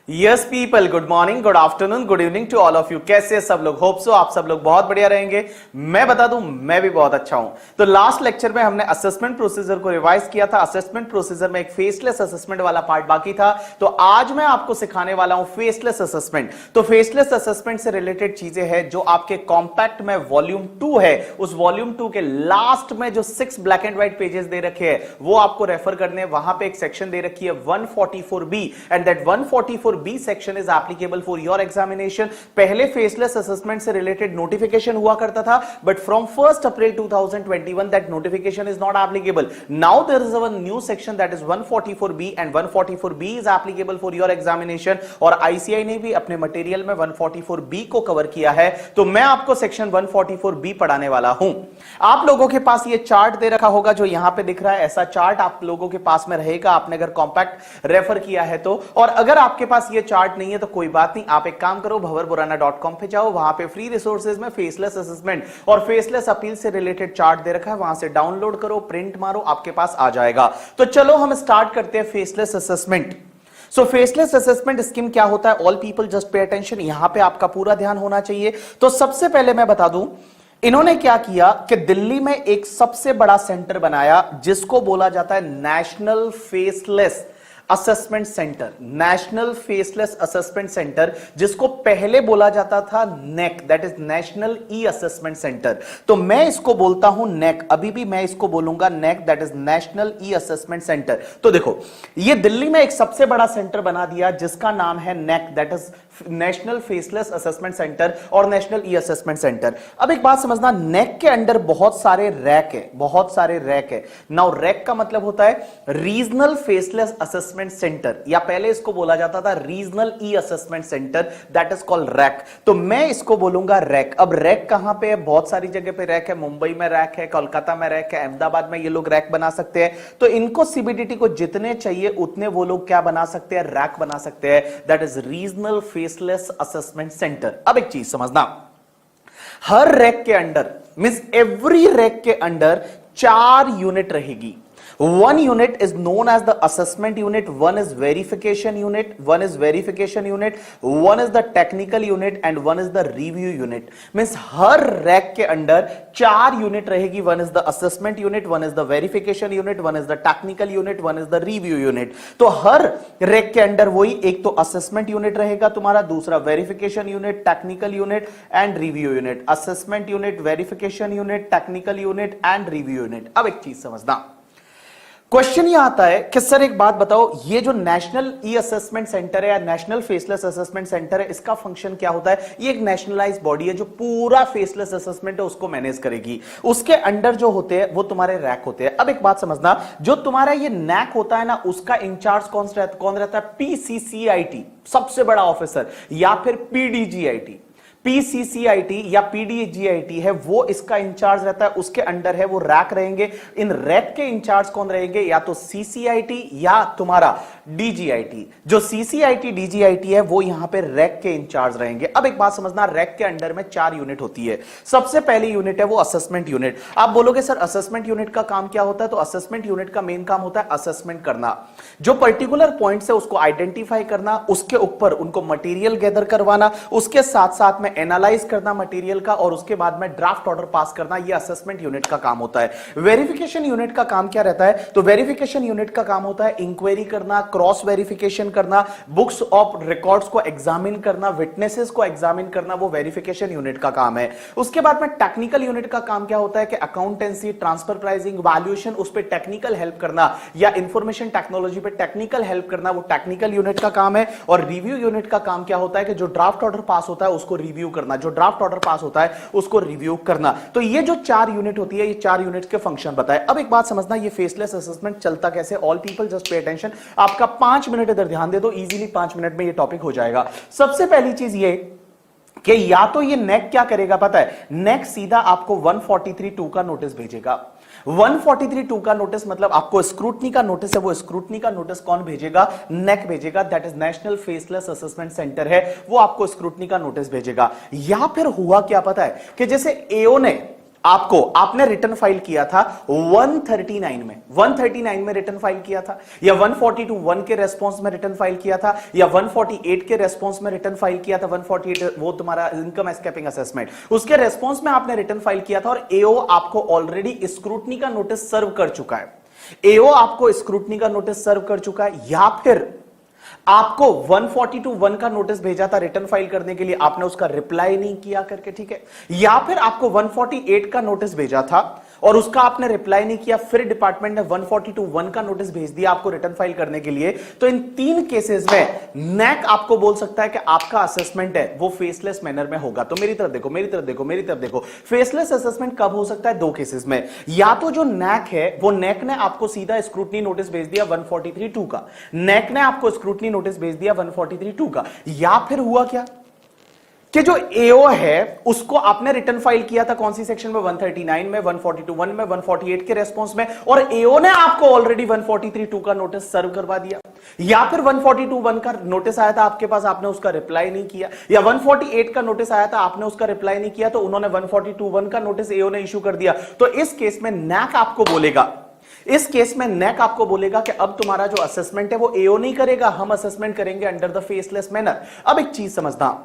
Yes people, good morning, good afternoon, good evening to all of you. कैसे सब लोग? Hope so आप सब लोग बहुत बढ़िया रहेंगे। मैं बता दूं, मैं भी बहुत अच्छा हूं। तो लास्ट लेक्चर में हमने असेसमेंट प्रोसीजर को रिवाइज किया था। असेसमेंट प्रोसीजर में एक फेसलेस असेसमेंट वाला पार्ट बाकी था, तो आज मैं आपको सिखाने वाला हूं फेसलेस असेसमेंट। तो फेसलेस असेसमेंट से रिलेटेड चीजें हैं जो आपके कॉम्पैक्ट में वॉल्यूम 2 है, उस वॉल्यूम 2 के लास्ट में जो 6 ब्लैक एंड व्हाइट पेजेस दे रखे हैं वो आपको रेफर करने। वहां पे एक सेक्शन दे रखी है 144B, and that 144B section is applicable for your examination. पहले फेसलेस असेसमेंट से रिलेटेड नोटिफिकेशन हुआ करता था, but from 1 April 2021 that notification is not applicable. Now there is a new section that is 144B, and 144B is applicable for your examination. और ICI ने भी अपने material में 144B को कवर किया है, तो मैं आपको सेक्शन 144B पढ़ाने वाला हूं। आप लोगों के पास ये चार्ट दे रखा होगा जो यहां पे दिख रहा है, ऐसा चार्ट आप लोगों के पास में रहेगा, आपने अगर कॉम्पैक्ट रेफर किया है तो। और अगर आपके पास ये चार्ट नहीं है तो कोई बात नहीं, आप एक काम करो, भंवरपुराना.com पे जाओ, वहां पे फ्री रिसोर्सेज में फेसलेस असेसमेंट और फेसलेस अपील से रिलेटेड चार्ट दे रखा है, वहां से डाउनलोड करो, प्रिंट मारो, आपके पास आ जाएगा। तो चलो हम स्टार्ट करते हैं फेसलेस असेसमेंट। सो फेसलेस असेसमेंट स्कीम क्या होता है? All people just pay attention, यहां पे आपका पूरा ध्यान होना चाहिए। तो सबसे पहले मैं बता दूं, इन्होंने क्या किया कि दिल्ली में एक सबसे बड़ा सेंटर बनाया जिसको बोला जाता है national faceless assessment centre. National faceless assessment centre, जिसको पहले बोला जाता था NeAC, that is national e assessment centre. तो मैं इसको बोलता हूं नेक, अभी भी मैं इसको बोलूंगा NeAC, that is national e assessment centre. तो देखो, ये दिल्ली में एक सबसे बड़ा सेंटर बना दिया जिसका नाम है NeAC, that is national faceless assessment centre और नेशनल ई असेसमेंट सेंटर। अब एक बात समझना, नेक के अंडर बहुत सारे रैक है, बहुत सारे रैक है। नाउ रैक का मतलब होता है रीजनल फेसलेस असेसमेंट सेंटर, या पहले इसको बोला जाता था regional E assessment centre, that is called rack. तो मैं इसको बोलूंगा रैक। अब रैक कहां पे है? बहुत सारी जगह पे रैक है, मुंबई में रैक है, कोलकाता में रैक है, अहमदाबाद में ये लोग रैक बना सकते हैं। तो इनको सीबीडीटी को जितने चाहिए उतने वो लोग क्या बना सकते हैं? रैक बना सकते हैं, that is regional faceless assessment centre. अब एक चीज समझना, हर रैक के अंडर, मींस एवरी रैक के अंडर 4 यूनिट रहेगी। One unit is known as the assessment unit, one is verification unit, one is verification unit, one is the technical unit and one is the review unit. Means her rack के under 4 unit रहेगी। one is the assessment unit, one is the verification unit, one is the technical unit, one is the review unit. तो हर rack के under वही, एक तो assessment unit रहेगा तुम्हारा, दूसरा verification unit, technical unit and review unit. assessment unit, verification unit, technical unit and review unit. अब एक चीज समझना, क्वेश्चन ये आता है कि सर एक बात बताओ, ये जो नेशनल ई असेसमेंट सेंटर है या नेशनल फेसलेस असेसमेंट सेंटर है, इसका फंक्शन क्या होता है? ये एक नेशनलाइज्ड बॉडी है जो पूरा फेसलेस असेसमेंट है उसको मैनेज करेगी। उसके अंडर जो होते हैं वो तुम्हारे रैक होते हैं। अब एक बात समझना, जो तुम्हारा ये नैक होता है ना, उसका इंचार्ज कौन रहता है? पीसीसीआईटी, सबसे बड़ा ऑफिसर, या फिर पीडीजीआईटी। पीसीसीआईटी या पीडीजीआईटी है वो इसका इंचार्ज रहता है, उसके अंडर है वो रैक रहेंगे। इन रैक के इंचार्ज कौन रहेंगे? या तो सीसीआईटी या तुम्हारा डीजीआईटी। जो सीसीआईटी डीजीआईटी है वो यहां पे रैक के इंचार्ज रहेंगे। अब एक बात समझना, रैक के अंडर में 4 यूनिट होती है। सबसे पहली यूनिट है वो असेसमेंट यूनिट। आप बोलोगे सर असेसमेंट यूनिट का काम क्या होता है? तो असेसमेंट यूनिट का मेन काम होता है असेसमेंट करना, जो पर्टिकुलर पॉइंट्स है उसको आइडेंटिफाई करना, उसके ऊपर उनको मटेरियल गैदर करवाना, उसके साथ साथ में एनालाइज करना मटेरियल का, और उसके बाद में ड्राफ्ट ऑर्डर पास करना। ये असेसमेंट यूनिट का काम होता है। वेरिफिकेशन यूनिट का काम क्या रहता है? तो वेरिफिकेशन यूनिट का काम होता है इंक्वायरी करना, क्रॉस वेरिफिकेशन करना, बुक्स ऑफ रिकॉर्ड्स को एग्जामिन करना, विटनेसेस को एग्जामिन करना, वो वेरिफिकेशन यूनिट का काम है। उसके बाद में टेक्निकल यूनिट का काम क्या होता है कि अकाउंटेंसी, ट्रांसफर प्राइसिंग, वैल्यूएशन, उस पर टेक्निकल हेल्प करना, या इंफॉर्मेशन टेक्नोलॉजी पे टेक्निकल हेल्प करना, वो टेक्निकल यूनिट का काम है। और रिव्यू यूनिट का काम क्या होता है कि जो ड्राफ्ट ऑर्डर पास होता है उसको रिव्यू करना, जो ड्राफ्ट ऑर्डर पास होता है उसको रिव्यू करना। तो ये जो 4 यूनिट होती है, ये 4 यूनिट के फंक्शन बताए। अब एक बात समझना, ये फेसलेस असेसमेंट चलता कैसे? All people just pay attention, आपका 5 मिनट इधर ध्यान दे दो, इजीली 5 मिनट में ये टॉपिक हो जाएगा। सबसे पहली चीज ये कि या तो ये नेक क्या करेगा पता है? नेक सीधा आपको 143(2) का नोटिस भेजेगा। 143(2) का नोटिस मतलब आपको स्क्रूटनी का नोटिस है, वो स्क्रूटनी का नोटिस कौन भेजेगा? नेक भेजेगा, that is national faceless assessment centre है, वो आपको स्क्रूटनी का नोटिस भेजेगा। या फिर हुआ क्या पता है कि जैसे एओ ने आपको आपने रिटर्न फाइल किया था 139 में, 139 में रिटर्न फाइल किया था, या 142 के रेस्पॉन्स में रिटर्न फाइल किया था, या 148 के रेस्पॉन्स में रिटर्न फाइल किया था। 148 वो तुम्हारा इनकम एस्केपिंग असेसमेंट, उसके रेस्पॉन्स में आपने रिटर्न फाइल किया था और एओ आपको ऑलरेडी स्क्रूटनी का नोटिस सर्व कर चुका है। एओ आपको स्क्रूटनी का नोटिस सर्व कर चुका है, या फिर आपको 142(1) का नोटिस भेजा था रिटर्न फाइल करने के लिए, आपने उसका रिप्लाई नहीं किया करके, ठीक है, या फिर आपको 148 का नोटिस भेजा था और उसका आपने रिप्लाई नहीं किया, फिर डिपार्टमेंट ने 142(1) का नोटिस भेज दिया आपको रिटर्न फाइल करने के लिए। तो इन तीन केसेस में नैक आपको बोल सकता है कि आपका असेसमेंट है वो फेसलेस मैनर में होगा। तो मेरी तरफ देखो, मेरी तरफ देखो, मेरी तरफ देखो, फेसलेस असेसमेंट कब हो सकता है? दो केसेस में, या तो जो नैक है वो नैक ने आपको सीधा स्क्रूटनी नोटिस भेज दिया 143(2) का, नैक ने आपको स्क्रूटनी नोटिस भेज दिया 143(2) का, या फिर हुआ क्या कि जो एओ है उसको आपने रिटर्न फाइल किया था कौन सी सेक्शन में? 139 में, 142(1) में, 148 के रेस्पॉन्स में, और एओ ने आपको ऑलरेडी 143(2) का नोटिस सर्व करवा दिया, या फिर 142(1) का नोटिस आया था आपके पास, आपने उसका रिप्लाई नहीं किया, या 148 का नोटिस आया था आपने उसका रिप्लाई नहीं किया, तो उन्होंने 142(1) का नोटिस एओ ने इशू कर दिया। तो इस केस में नैक आपको बोलेगा, इस केस में नैक आपको बोलेगा कि अब तुम्हारा जो असेसमेंट है वो एओ नहीं करेगा, हम असेसमेंट करेंगे अंडर द फेसलेस मैनर। अब एक चीज समझना,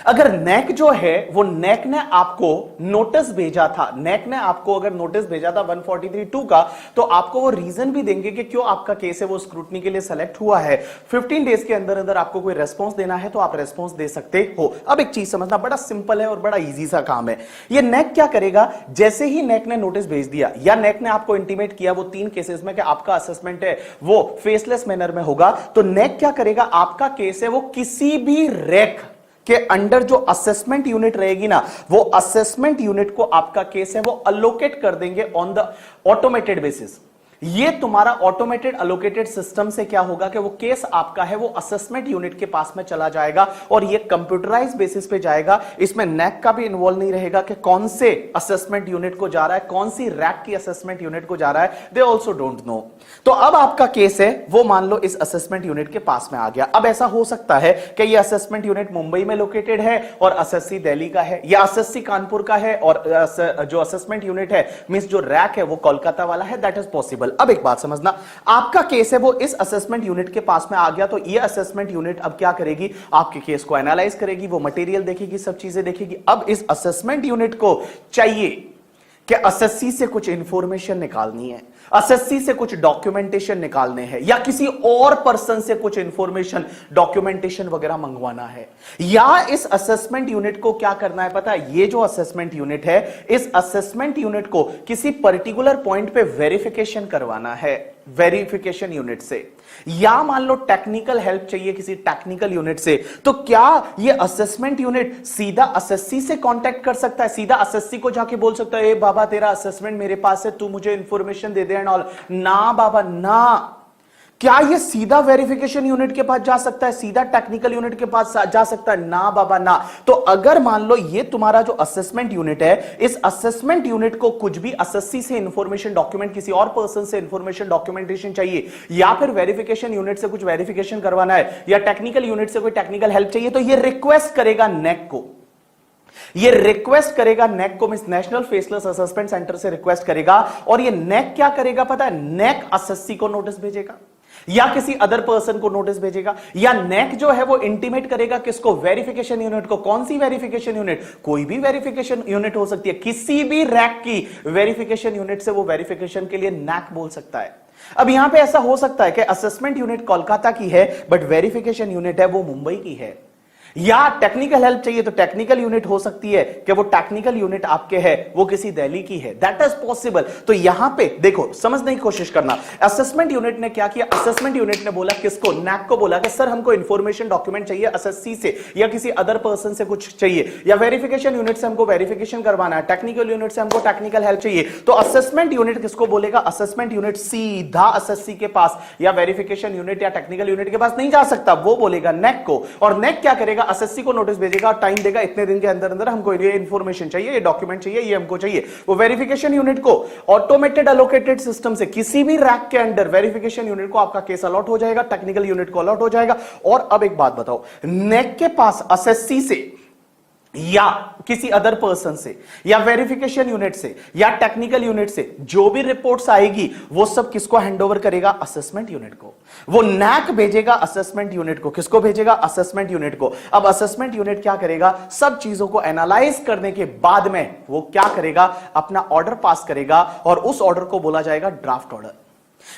अगर नैक जो है वो नैक ने आपको नोटिस भेजा था, नैक ने आपको अगर नोटिस भेजा था 143(2) का, तो आपको वो रीजन भी देंगे कि क्यों आपका केस है वो स्क्रूटनी के लिए सेलेक्ट हुआ है। 15 डेज के अंदर अंदर आपको कोई रेस्पॉन्स देना है तो आप रेस्पॉन्स दे सकते हो। अब एक चीज समझना, बड़ा सिंपल है और बड़ा इजी सा काम है। ये नैक क्या करेगा, जैसे ही नैक ने नोटिस भेज दिया या नैक ने आपको इंटीमेट किया वो तीन केसेस में कि आपका असेसमेंट है वो फेसलेस मैनर में होगा, तो नैक क्या करेगा, आपका केस है वो किसी भी रैक के अंडर जो असेसमेंट यूनिट रहेगी ना, वो असेसमेंट यूनिट को आपका केस है वो अलोकेट कर देंगे ऑन द ऑटोमेटेड बेसिस। ये तुम्हारा ऑटोमेटेड अलोकेटेड सिस्टम से क्या होगा कि वो केस आपका है वो असेसमेंट यूनिट के पास में चला जाएगा और ये कंप्यूटराइज बेसिस पे जाएगा। इसमें नैक का भी इन्वॉल्व नहीं रहेगा कि कौन से असेसमेंट यूनिट को जा रहा है, कौन सी रैक की असेसमेंट यूनिट को जा रहा है, दे ऑल्सो डोंट नो। तो अब आपका केस है वो मान लो इस असेसमेंट यूनिट के पास में आ गया। अब ऐसा हो सकता है कि ये असेसमेंट यूनिट मुंबई में लोकेटेड है और असेसी दिल्ली का है, या असेसी कानपुर का है और जो असेसमेंट यूनिट है मींस जो रैक है वो कोलकाता वाला है, दैट इज पॉसिबल। अब एक बात समझना, आपका केस है वो इस असेसमेंट यूनिट के पास में आ गया, तो ये असेसमेंट यूनिट अब क्या करेगी, आपके केस को एनालाइज करेगी, वो मटेरियल देखेगी, सब चीजें देखेगी। अब इस असेसमेंट यूनिट को चाहिए कि असेसी से कुछ इंफॉर्मेशन निकालनी है, असेसी से कुछ डॉक्यूमेंटेशन निकालने हैं, या किसी और पर्सन से कुछ इंफॉर्मेशन डॉक्यूमेंटेशन वगैरह मंगवाना है, या इस असेसमेंट यूनिट को क्या करना है पता है, ये जो असेसमेंट यूनिट है इस असेसमेंट यूनिट को किसी पर्टिकुलर पॉइंट पे वेरिफिकेशन करवाना है वेरिफिकेशन यूनिट से, या मान लो टेक्निकल हेल्प चाहिए किसी टेक्निकल यूनिट से, तो क्या ये असेसमेंट यूनिट सीधा असेसी से कांटेक्ट कर सकता है, सीधा असेसी को जाके बोल सकता है ए बाबा तेरा असेसमेंट मेरे पास है, तू मुझे information they they and all? ना बाबा ना। क्या ये सीधा वेरिफिकेशन यूनिट के पास जा सकता है, सीधा टेक्निकल यूनिट के पास जा सकता है? ना बाबा ना। तो अगर मान लो ये तुम्हारा जो असेसमेंट यूनिट है, इस असेसमेंट यूनिट को कुछ भी असेसी से इंफॉर्मेशन डॉक्यूमेंट, किसी और पर्सन से इंफॉर्मेशन डॉक्यूमेंटेशन चाहिए, या फिर वेरिफिकेशन यूनिट से कुछ वेरिफिकेशन करवाना है, या टेक्निकल यूनिट से कोई टेक्निकल हेल्प चाहिए, तो ये रिक्वेस्ट करेगा नैक को, ये रिक्वेस्ट करेगा नैक को, means national faceless assessment centre से रिक्वेस्ट करेगा। और ये नैक क्या करेगा पता है, नैक असेसी को नोटिस भेजेगा या किसी अदर पर्सन को नोटिस भेजेगा, या नैक जो है वो इंटीमेट करेगा किसको, वेरिफिकेशन यूनिट को। कौन सी वेरिफिकेशन यूनिट? कोई भी वेरिफिकेशन यूनिट हो सकती है, किसी भी रैक की वेरिफिकेशन यूनिट से वो वेरिफिकेशन के लिए नैक बोल सकता है। अब यहां पे ऐसा हो सकता है कि असेसमेंट यूनिट कोलकाता की है बट वेरिफिकेशन यूनिट है वो मुंबई की है, या टेक्निकल हेल्प चाहिए तो टेक्निकल यूनिट हो सकती है कि वो टेक्निकल यूनिट आपके है वो किसी दिल्ली की है, दैट इज पॉसिबल। तो यहां पे देखो समझने की कोशिश करना, असेसमेंट यूनिट ने क्या किया, असेसमेंट यूनिट ने बोला किसको, नैक को बोला कि सर हमको इंफॉर्मेशन डॉक्यूमेंट चाहिए असेसी से या किसी अदर पर्सन से कुछ चाहिए, या वेरिफिकेशन यूनिट से हमको वेरिफिकेशन करवाना है, टेक्निकल यूनिट से हमको टेक्निकल हेल्प चाहिए। तो असेसमेंट यूनिट किसको बोलेगा, असेसमेंट यूनिट सीधा असेसी के पास या वेरिफिकेशन यूनिट या टेक्निकल यूनिट के पास नहीं जा सकता, वो बोलेगा नैक को, और नैक क्या करेगा, असेसी को नोटिस भेजेगा और टाइम देगा इतने दिन के अंदर अंदर हमको ये इंफॉर्मेशन चाहिए, ये डॉक्यूमेंट चाहिए, ये हमको चाहिए। वो वेरिफिकेशन यूनिट को ऑटोमेटेड अलोकेटेड सिस्टम से किसी भी रैक के अंदर वेरिफिकेशन यूनिट को आपका केस अलॉट हो जाएगा, टेक्निकल यूनिट को अलॉट हो जाएगा। और अब एक बात बताओ, नैक के पास असेसी से या किसी अदर पर्सन से या वेरिफिकेशन यूनिट से या टेक्निकल यूनिट से जो भी रिपोर्ट्स आएगी वो सब किसको हैंडओवर करेगा? असेसमेंट यूनिट को। वो नैक भेजेगा असेसमेंट यूनिट को। किसको भेजेगा? असेसमेंट यूनिट को। अब असेसमेंट यूनिट क्या करेगा? सब चीजों को एनालाइज करने के बाद में वो क्या करेगा? अपना ऑर्डर पास करेगा और उस ऑर्डर को बोला जाएगा ड्राफ्ट ऑर्डर।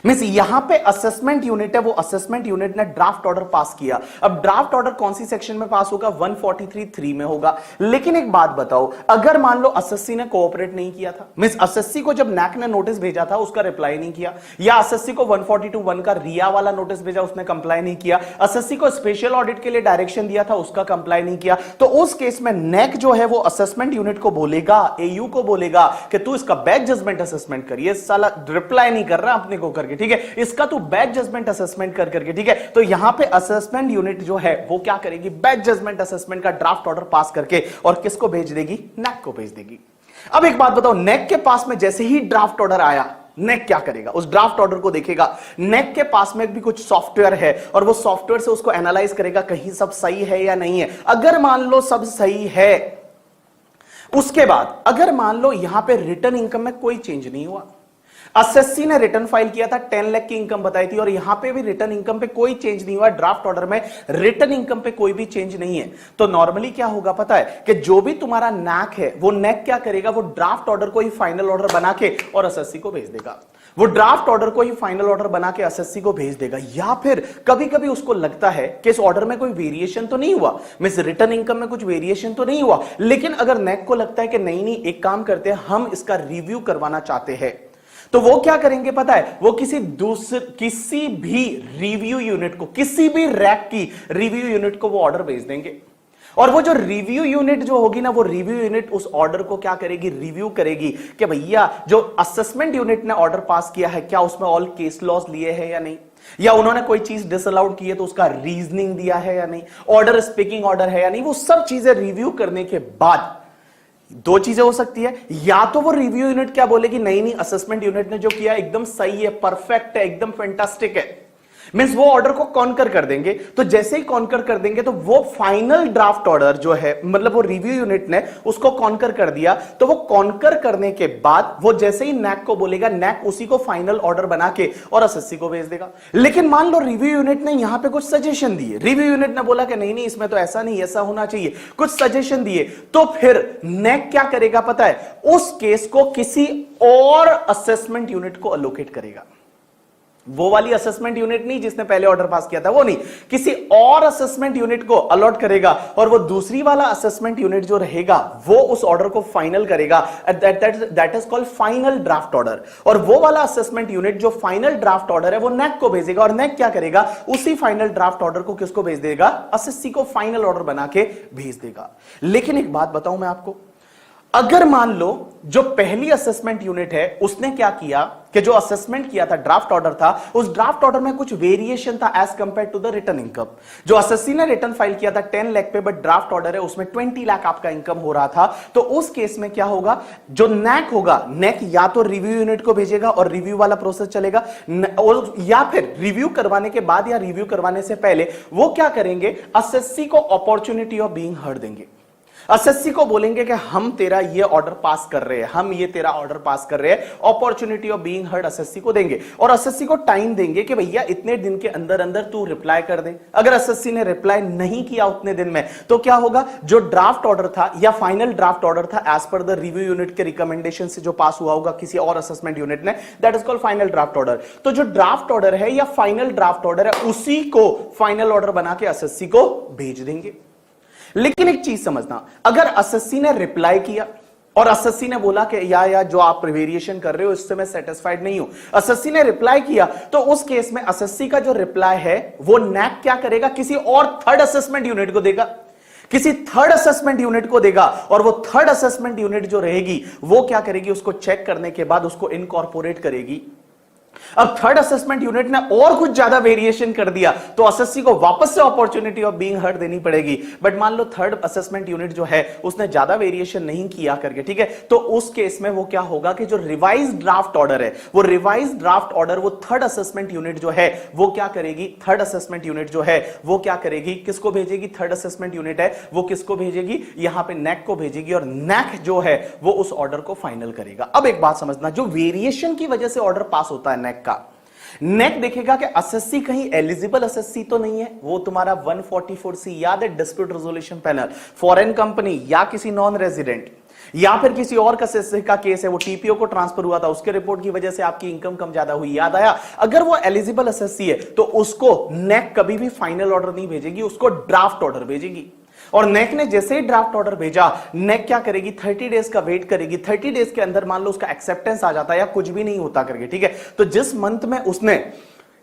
मींस यहां पे असेसमेंट यूनिट है, वो असेसमेंट यूनिट ने ड्राफ्ट ऑर्डर पास किया। अब ड्राफ्ट ऑर्डर कौन सी सेक्शन में पास होगा? 143(3) में होगा। लेकिन एक बात बताओ, अगर मान लो एसएससी ने कोऑपरेट नहीं किया था, मींस एसएससी को जब नैक ने नोटिस भेजा था उसका रिप्लाई नहीं किया, या एसएससी को 142(1) का रिया वाला नोटिस भेजा उसने कंप्लाई नहीं किया, एसएससी को स्पेशल ऑडिट के लिए डायरेक्शन दिया था उसका कंप्लाई नहीं किया, तो उस केस में नैक जो है वो असेसमेंट यूनिट को बोलेगा, एयू को बोलेगा कि तू इसका बैड जजमेंट असेसमेंट करिए, साला रिप्लाई नहीं कर रहा अपने को करके, ठीक है, इसका तू बैड जजमेंट असेसमेंट कर करके, ठीक है। तो यहां पे असेसमेंट यूनिट जो है वो क्या करेगी? बैड जजमेंट असेसमेंट का ड्राफ्ट ऑर्डर पास करके और किसको भेज देगी? नैक को भेज देगी। अब एक बात बताओ, नैक के पास में जैसे ही ड्राफ्ट ऑर्डर आया, नैक क्या करेगा? उस ड्राफ्ट ऑर्डर को देखेगा। नैक के पास में भी कुछ सॉफ्टवेयर है और वो सॉफ्टवेयर से उसको एनालाइज करेगा कहीं सब सही है या नहीं है। अगर मान लो सब सही है, उसके बाद अगर मान लो यहां पे रिटर्न इनकम में कोई चेंज नहीं हुआ, एसएससी ने रिटर्न फाइल किया था, 10 लाख की इनकम बताई थी और यहां पे भी रिटर्न इनकम पे कोई चेंज नहीं हुआ, ड्राफ्ट ऑर्डर में रिटर्न इनकम पे कोई भी चेंज नहीं है, तो नॉर्मली क्या होगा पता है कि जो भी तुम्हारा नैक है वो नैक क्या करेगा? वो ड्राफ्ट ऑर्डर को ही फाइनल ऑर्डर बना के और एसएससी को भेज देगा। वो ड्राफ्ट ऑर्डर को ही फाइनल ऑर्डर बना के एसएससी को भेज देगा। या फिर कभी कभी उसको लगता है कि इस ऑर्डर में कोई वेरिएशन तो नहीं हुआ, मींस रिटर्न इनकम में कुछ वेरिएशन तो नहीं हुआ, लेकिन अगर नैक को लगता है कि नहीं नहीं एक काम करते हैं, हम इसका रिव्यू करवाना चाहते हैं, तो वो क्या करेंगे पता है? वो किसी भी रिव्यू यूनिट को, किसी भी रैक की रिव्यू यूनिट को वो ऑर्डर भेज देंगे और वो जो रिव्यू यूनिट जो होगी ना, वो रिव्यू यूनिट उस ऑर्डर को क्या करेगी? रिव्यू करेगी कि भैया जो असेसमेंट यूनिट ने ऑर्डर पास किया है क्या उसमें ऑल केस लॉस लिए हैं या नहीं, या उन्होंने कोई चीज डिसअलाउड की है तो उसका रीजनिंग दिया है या नहीं, ऑर्डर स्पीकिंग ऑर्डर है या नहीं। वो सब चीजें रिव्यू करने के बाद दो चीजें हो सकती है, या तो वो रिव्यू यूनिट क्या बोलेगी? नहीं नहीं असेसमेंट यूनिट ने जो किया एकदम सही है, परफेक्ट है, एकदम फैंटास्टिक है, मींस वो ऑर्डर को कॉन्कर कर देंगे। तो जैसे ही कॉन्कर कर देंगे तो वो फाइनल ड्राफ्ट ऑर्डर जो है, मतलब वो रिव्यू यूनिट ने उसको कॉन्कर कर दिया, तो वो कॉन्कर करने के बाद वो जैसे ही नैक को बोलेगा, नैक उसी को फाइनल ऑर्डर बना के और एसएससी को भेज देगा। लेकिन मान लो रिव्यू यूनिट ने यहां पे कुछ सजेशन दिए, रिव्यू यूनिट ने बोला कि नहीं नहीं इसमें तो ऐसा नहीं, ऐसा होना चाहिए, कुछ सजेशन दिए, तो फिर नैक क्या करेगा पता है? उस केस को किसी और असेसमेंट यूनिट को अलोकेट करेगा। वो वाली असेसमेंट यूनिट नहीं जिसने पहले ऑर्डर पास किया था, वो नहीं, किसी और असेसमेंट यूनिट को अलॉट करेगा और वो दूसरी वाला असेसमेंट यूनिट जो रहेगा वो उस ऑर्डर को फाइनल करेगा। That is called final draft order. और वो वाला असेसमेंट यूनिट जो फाइनल ड्राफ्ट ऑर्डर है वो नैक को भेजेगा और नैक क्या करेगा? उसी फाइनल ड्राफ्ट ऑर्डर को किसको भेज देगा? एसएससी को फाइनल ऑर्डर बना के भेज देगा। लेकिन एक बात बताऊं मैं आपको, अगर मान लो जो पहली असेसमेंट यूनिट है उसने क्या किया कि जो असेसमेंट किया था, ड्राफ्ट ऑर्डर था, उस ड्राफ्ट ऑर्डर में कुछ वेरिएशन था as compared to the return income. जो एसएससी ने रिटर्न फाइल किया था 10 लाख पे, बट ड्राफ्ट ऑर्डर है उसमें 20 लाख आपका इनकम हो रहा था, तो उस केस में क्या होगा? जो नैक होगा, नैक या तो रिव्यू यूनिट को भेजेगा और रिव्यू वाला प्रोसेस चलेगा, और या फिर रिव्यू करवाने के बाद या रिव्यू करवाने से पहले वो क्या करेंगे? एसएससी को अपॉर्चुनिटी ऑफ बीइंग हर्ड देंगे। एसएससी को बोलेंगे कि हम तेरा ये ऑर्डर पास कर रहे हैं, हम ये तेरा ऑर्डर पास कर रहे हैं, opportunity of being heard SSC को देंगे और एसएससी को टाइम देंगे कि भैया इतने दिन के अंदर अंदर तू रिप्लाई कर दे। अगर एसएससी ने रिप्लाई नहीं किया उतने दिन में तो क्या होगा? जो ड्राफ्ट ऑर्डर था या फाइनल ड्राफ्ट ऑर्डर था as per the review unit के रिकमेंडेशन से जो पास हुआ होगा किसी और असेसमेंट यूनिट ने, that is called final draft order. तो जो ड्राफ्ट ऑर्डर है या फाइनल ड्राफ्ट ऑर्डर है उसी को फाइनल ऑर्डर बना के एसएससी को भेज देंगे। लेकिन एक चीज समझना, अगर एसएससी ने रिप्लाई किया और एसएससी ने बोला कि या जो आप वेरिएशन कर रहे हो इससे मैं सेटिस्फाइड नहीं हूं, एसएससी ने रिप्लाई किया, तो उस केस में एसएससी का जो रिप्लाई है वो नैक क्या करेगा? किसी और थर्ड असेसमेंट यूनिट को देगा, किसी थर्ड असेसमेंट यूनिट को देगा और वो थर्ड असेसमेंट यूनिट जो रहेगी वो क्या करेगी? उसको चेक करने के बाद उसको इनकॉर्पोरेट करेगी अब थर्ड असेसमेंट यूनिट ने और कुछ ज्यादा वेरिएशन कर दिया तो एसएससी को वापस से अपॉर्चुनिटी ऑफ बीइंग हर्ड देनी पड़ेगी। बट मान लो थर्ड असेसमेंट यूनिट जो है उसने ज्यादा वेरिएशन नहीं किया करके, ठीक है, तो उस केस में वो क्या होगा कि जो रिवाइज ड्राफ्ट ऑर्डर है, वो रिवाइज ड्राफ्ट ऑर्डर वो थर्ड असेसमेंट यूनिट जो है वो क्या करेगी, थर्ड असेसमेंट यूनिट जो है वो क्या करेगी, किसको भेजेगी, थर्ड असेसमेंट यूनिट है वो किसको भेजेगी, यहां पे नैक को भेजेगी और नैक जो है वो उस ऑर्डर को फाइनल करेगा। अब एक बात समझना, जो वेरिएशन की वजह से ऑर्डर पास होता है नैक का, नेक देखेगा कि एसएससी कहीं एलिजिबल एसएससी तो नहीं है, वो तुम्हारा 144C याद है, dispute resolution panel, foreign company या किसी नॉन रेजिडेंट या फिर किसी और का केस है, वो टीपीओ को ट्रांसफर हुआ था, उसके रिपोर्ट की वजह से आपकी इनकम कम ज्यादा हुई, याद आया। अगर वो एलिजिबल एसएससी है तो उसको नेक कभी भी फाइनल ऑर्डर नहीं भेजेगी, उसको ड्राफ्ट ऑर्डर भेजेगी। और नेक ने जैसे ही ड्राफ्ट ऑर्डर भेजा, नेक क्या करेगी, 30 डेज का वेट करेगी। 30 डेज के अंदर मान लो उसका एक्सेप्टेंस आ जाता है या कुछ भी नहीं होता करके, ठीक है, तो जिस मंथ में उसने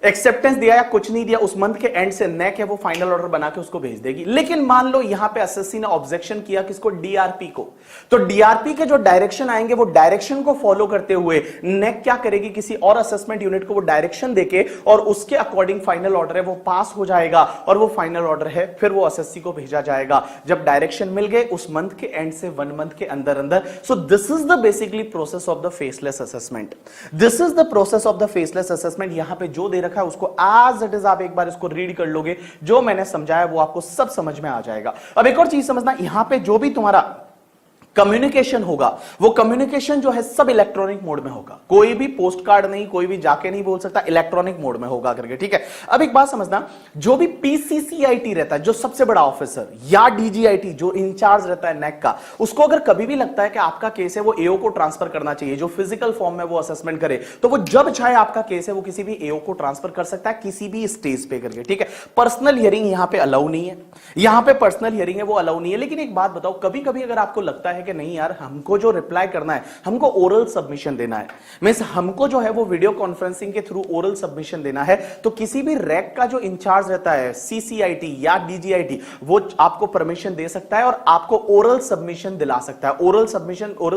एक्सेप्टेंस दिया या कुछ नहीं दिया, उस मंथ के एंड से नेक है वो फाइनल ऑर्डर बना के उसको भेज देगी। लेकिन मान लो यहां पे एसएससी ने ऑब्जेक्शन किया किसको, डीआरपी को, तो डीआरपी के जो डायरेक्शन आएंगे वो डायरेक्शन को फॉलो करते हुए नेक क्या करेगी, किसी और असेसमेंट यूनिट को वो डायरेक्शन देके और उसके अकॉर्डिंग फाइनल ऑर्डर है वो पास हो जाएगा और वो फाइनल ऑर्डर है फिर वो एसएससी को भेजा जाएगा जब डायरेक्शन मिल गए उस मंथ के एंड से 1 मंथ के अंदर अंदर। So this is the basically process of the faceless assessment, this is the process of the faceless assessment. यहां पे जो दे रखा है उसको एज इट इज आप एक बार इसको रीड कर लोगे, जो मैंने समझाया वो आपको सब समझ में आ जाएगा। अब एक और चीज समझना, यहां पे जो भी तुम्हारा कम्युनिकेशन होगा वो कम्युनिकेशन जो है सब इलेक्ट्रॉनिक मोड में होगा, कोई भी पोस्ट कार्ड नहीं, कोई भी जाके नहीं बोल सकता, इलेक्ट्रॉनिक मोड में होगा करके, ठीक है। अब एक बात समझना, जो भी पीसीसीआईटी रहता है, जो सबसे बड़ा ऑफिसर, या डीजीआईटी जो इंचार्ज रहता है नेक का, उसको अगर कभी भी लगता है कि आपका केस है वो एओ को ट्रांसफर करना चाहिए, जो फिजिकल फॉर्म में वो असेसमेंट करे, तो वो जब चाहे आपका केस है वो किसी भी एओ को ट्रांसफर कर सकता है किसी भी स्टेज पे करके, ठीक है। पर्सनल हियरिंग यहां पे अलाउ नहीं है, यहां पे पर्सनल हियरिंग है वो अलाउ नहीं है। लेकिन एक बात बताओ, कभी कभी अगर आपको लगता है कि नहीं यार हमको जो रिप्लाई करना है, हमको ओरल सबमिशन देना है, मींस हमको जो है वो वीडियो कॉन्फ्रेंसिंग के थ्रू ओरल सबमिशन देना है, तो किसी भी रैक का जो इंचार्ज रहता है, सीसीआईटी या डीजीआईटी, वो आपको परमिशन दे सकता है और आपको ओरल सबमिशन दिला सकता है। ओरल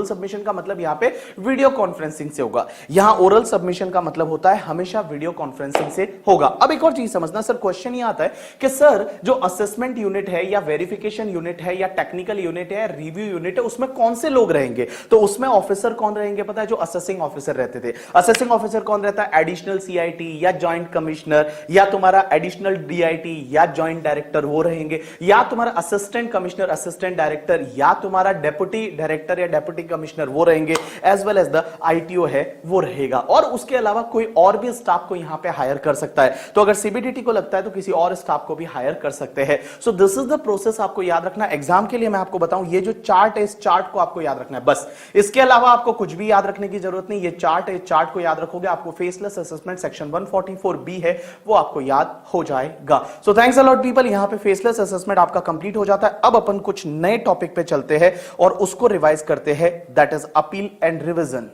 सबमिशन का मतलब यहां पे वीडियो कॉन्फ्रेंसिंग से होगा, यहां ओरल सबमिशन का मतलब होता है हमेशा वीडियो कॉन्फ्रेंसिंग से होगा। अब एक और चीज समझना सर, क्वेश्चन ये आता है कि सर जो असेसमेंट यूनिट है या वेरिफिकेशन यूनिट है या टेक्निकल यूनिट है या रिव्यू यूनिट है, उसमें कौन से लोग रहेंगे, तो उसमें ऑफिसर कौन रहेंगे पता है, जो असेसिंग ऑफिसर रहते थे। असेसिंग ऑफिसर कौन रहता है, एडिशनल सीआईटी या जॉइंट कमिश्नर या तुम्हारा एडिशनल डीआईटी या जॉइंट डायरेक्टर वो रहेंगे, या तुम्हारा असिस्टेंट कमिश्नर, असिस्टेंट डायरेक्टर, या तुम्हारा डेप्यूटी डायरेक्टर या डेप्यूटी कमिश्नर वो रहेंगे, as well as the ITO है वो रहेगा। और उसके अलावा कोई और भी स्टाफ को यहां पे हायर कर सकता है, तो अगर सीबीडीटी को लगता है तो किसी और स्टाफ को भी हायर कर सकते हैं। So this is the process, आपको याद रखना। एग्जाम के लिए मैं आपको बताऊं, ये जो चार्ट है इस चार्ट को आपको याद रखना है बस, इसके अलावा आपको कुछ भी याद रखने की जरूरत नहीं। ये चार्ट है, चार्ट को याद रखोगे आपको फेसलेस असेसमेंट सेक्शन 144B है वो आपको याद हो जाएगा। सो थैंक्स अ लॉट पीपल, यहां पे फेसलेस असेसमेंट आपका कंप्लीट हो जाता है। अब अपन कुछ नए टॉपिक पे चलते हैं और उसको रिवाइज करते हैं, that is appeal and revision.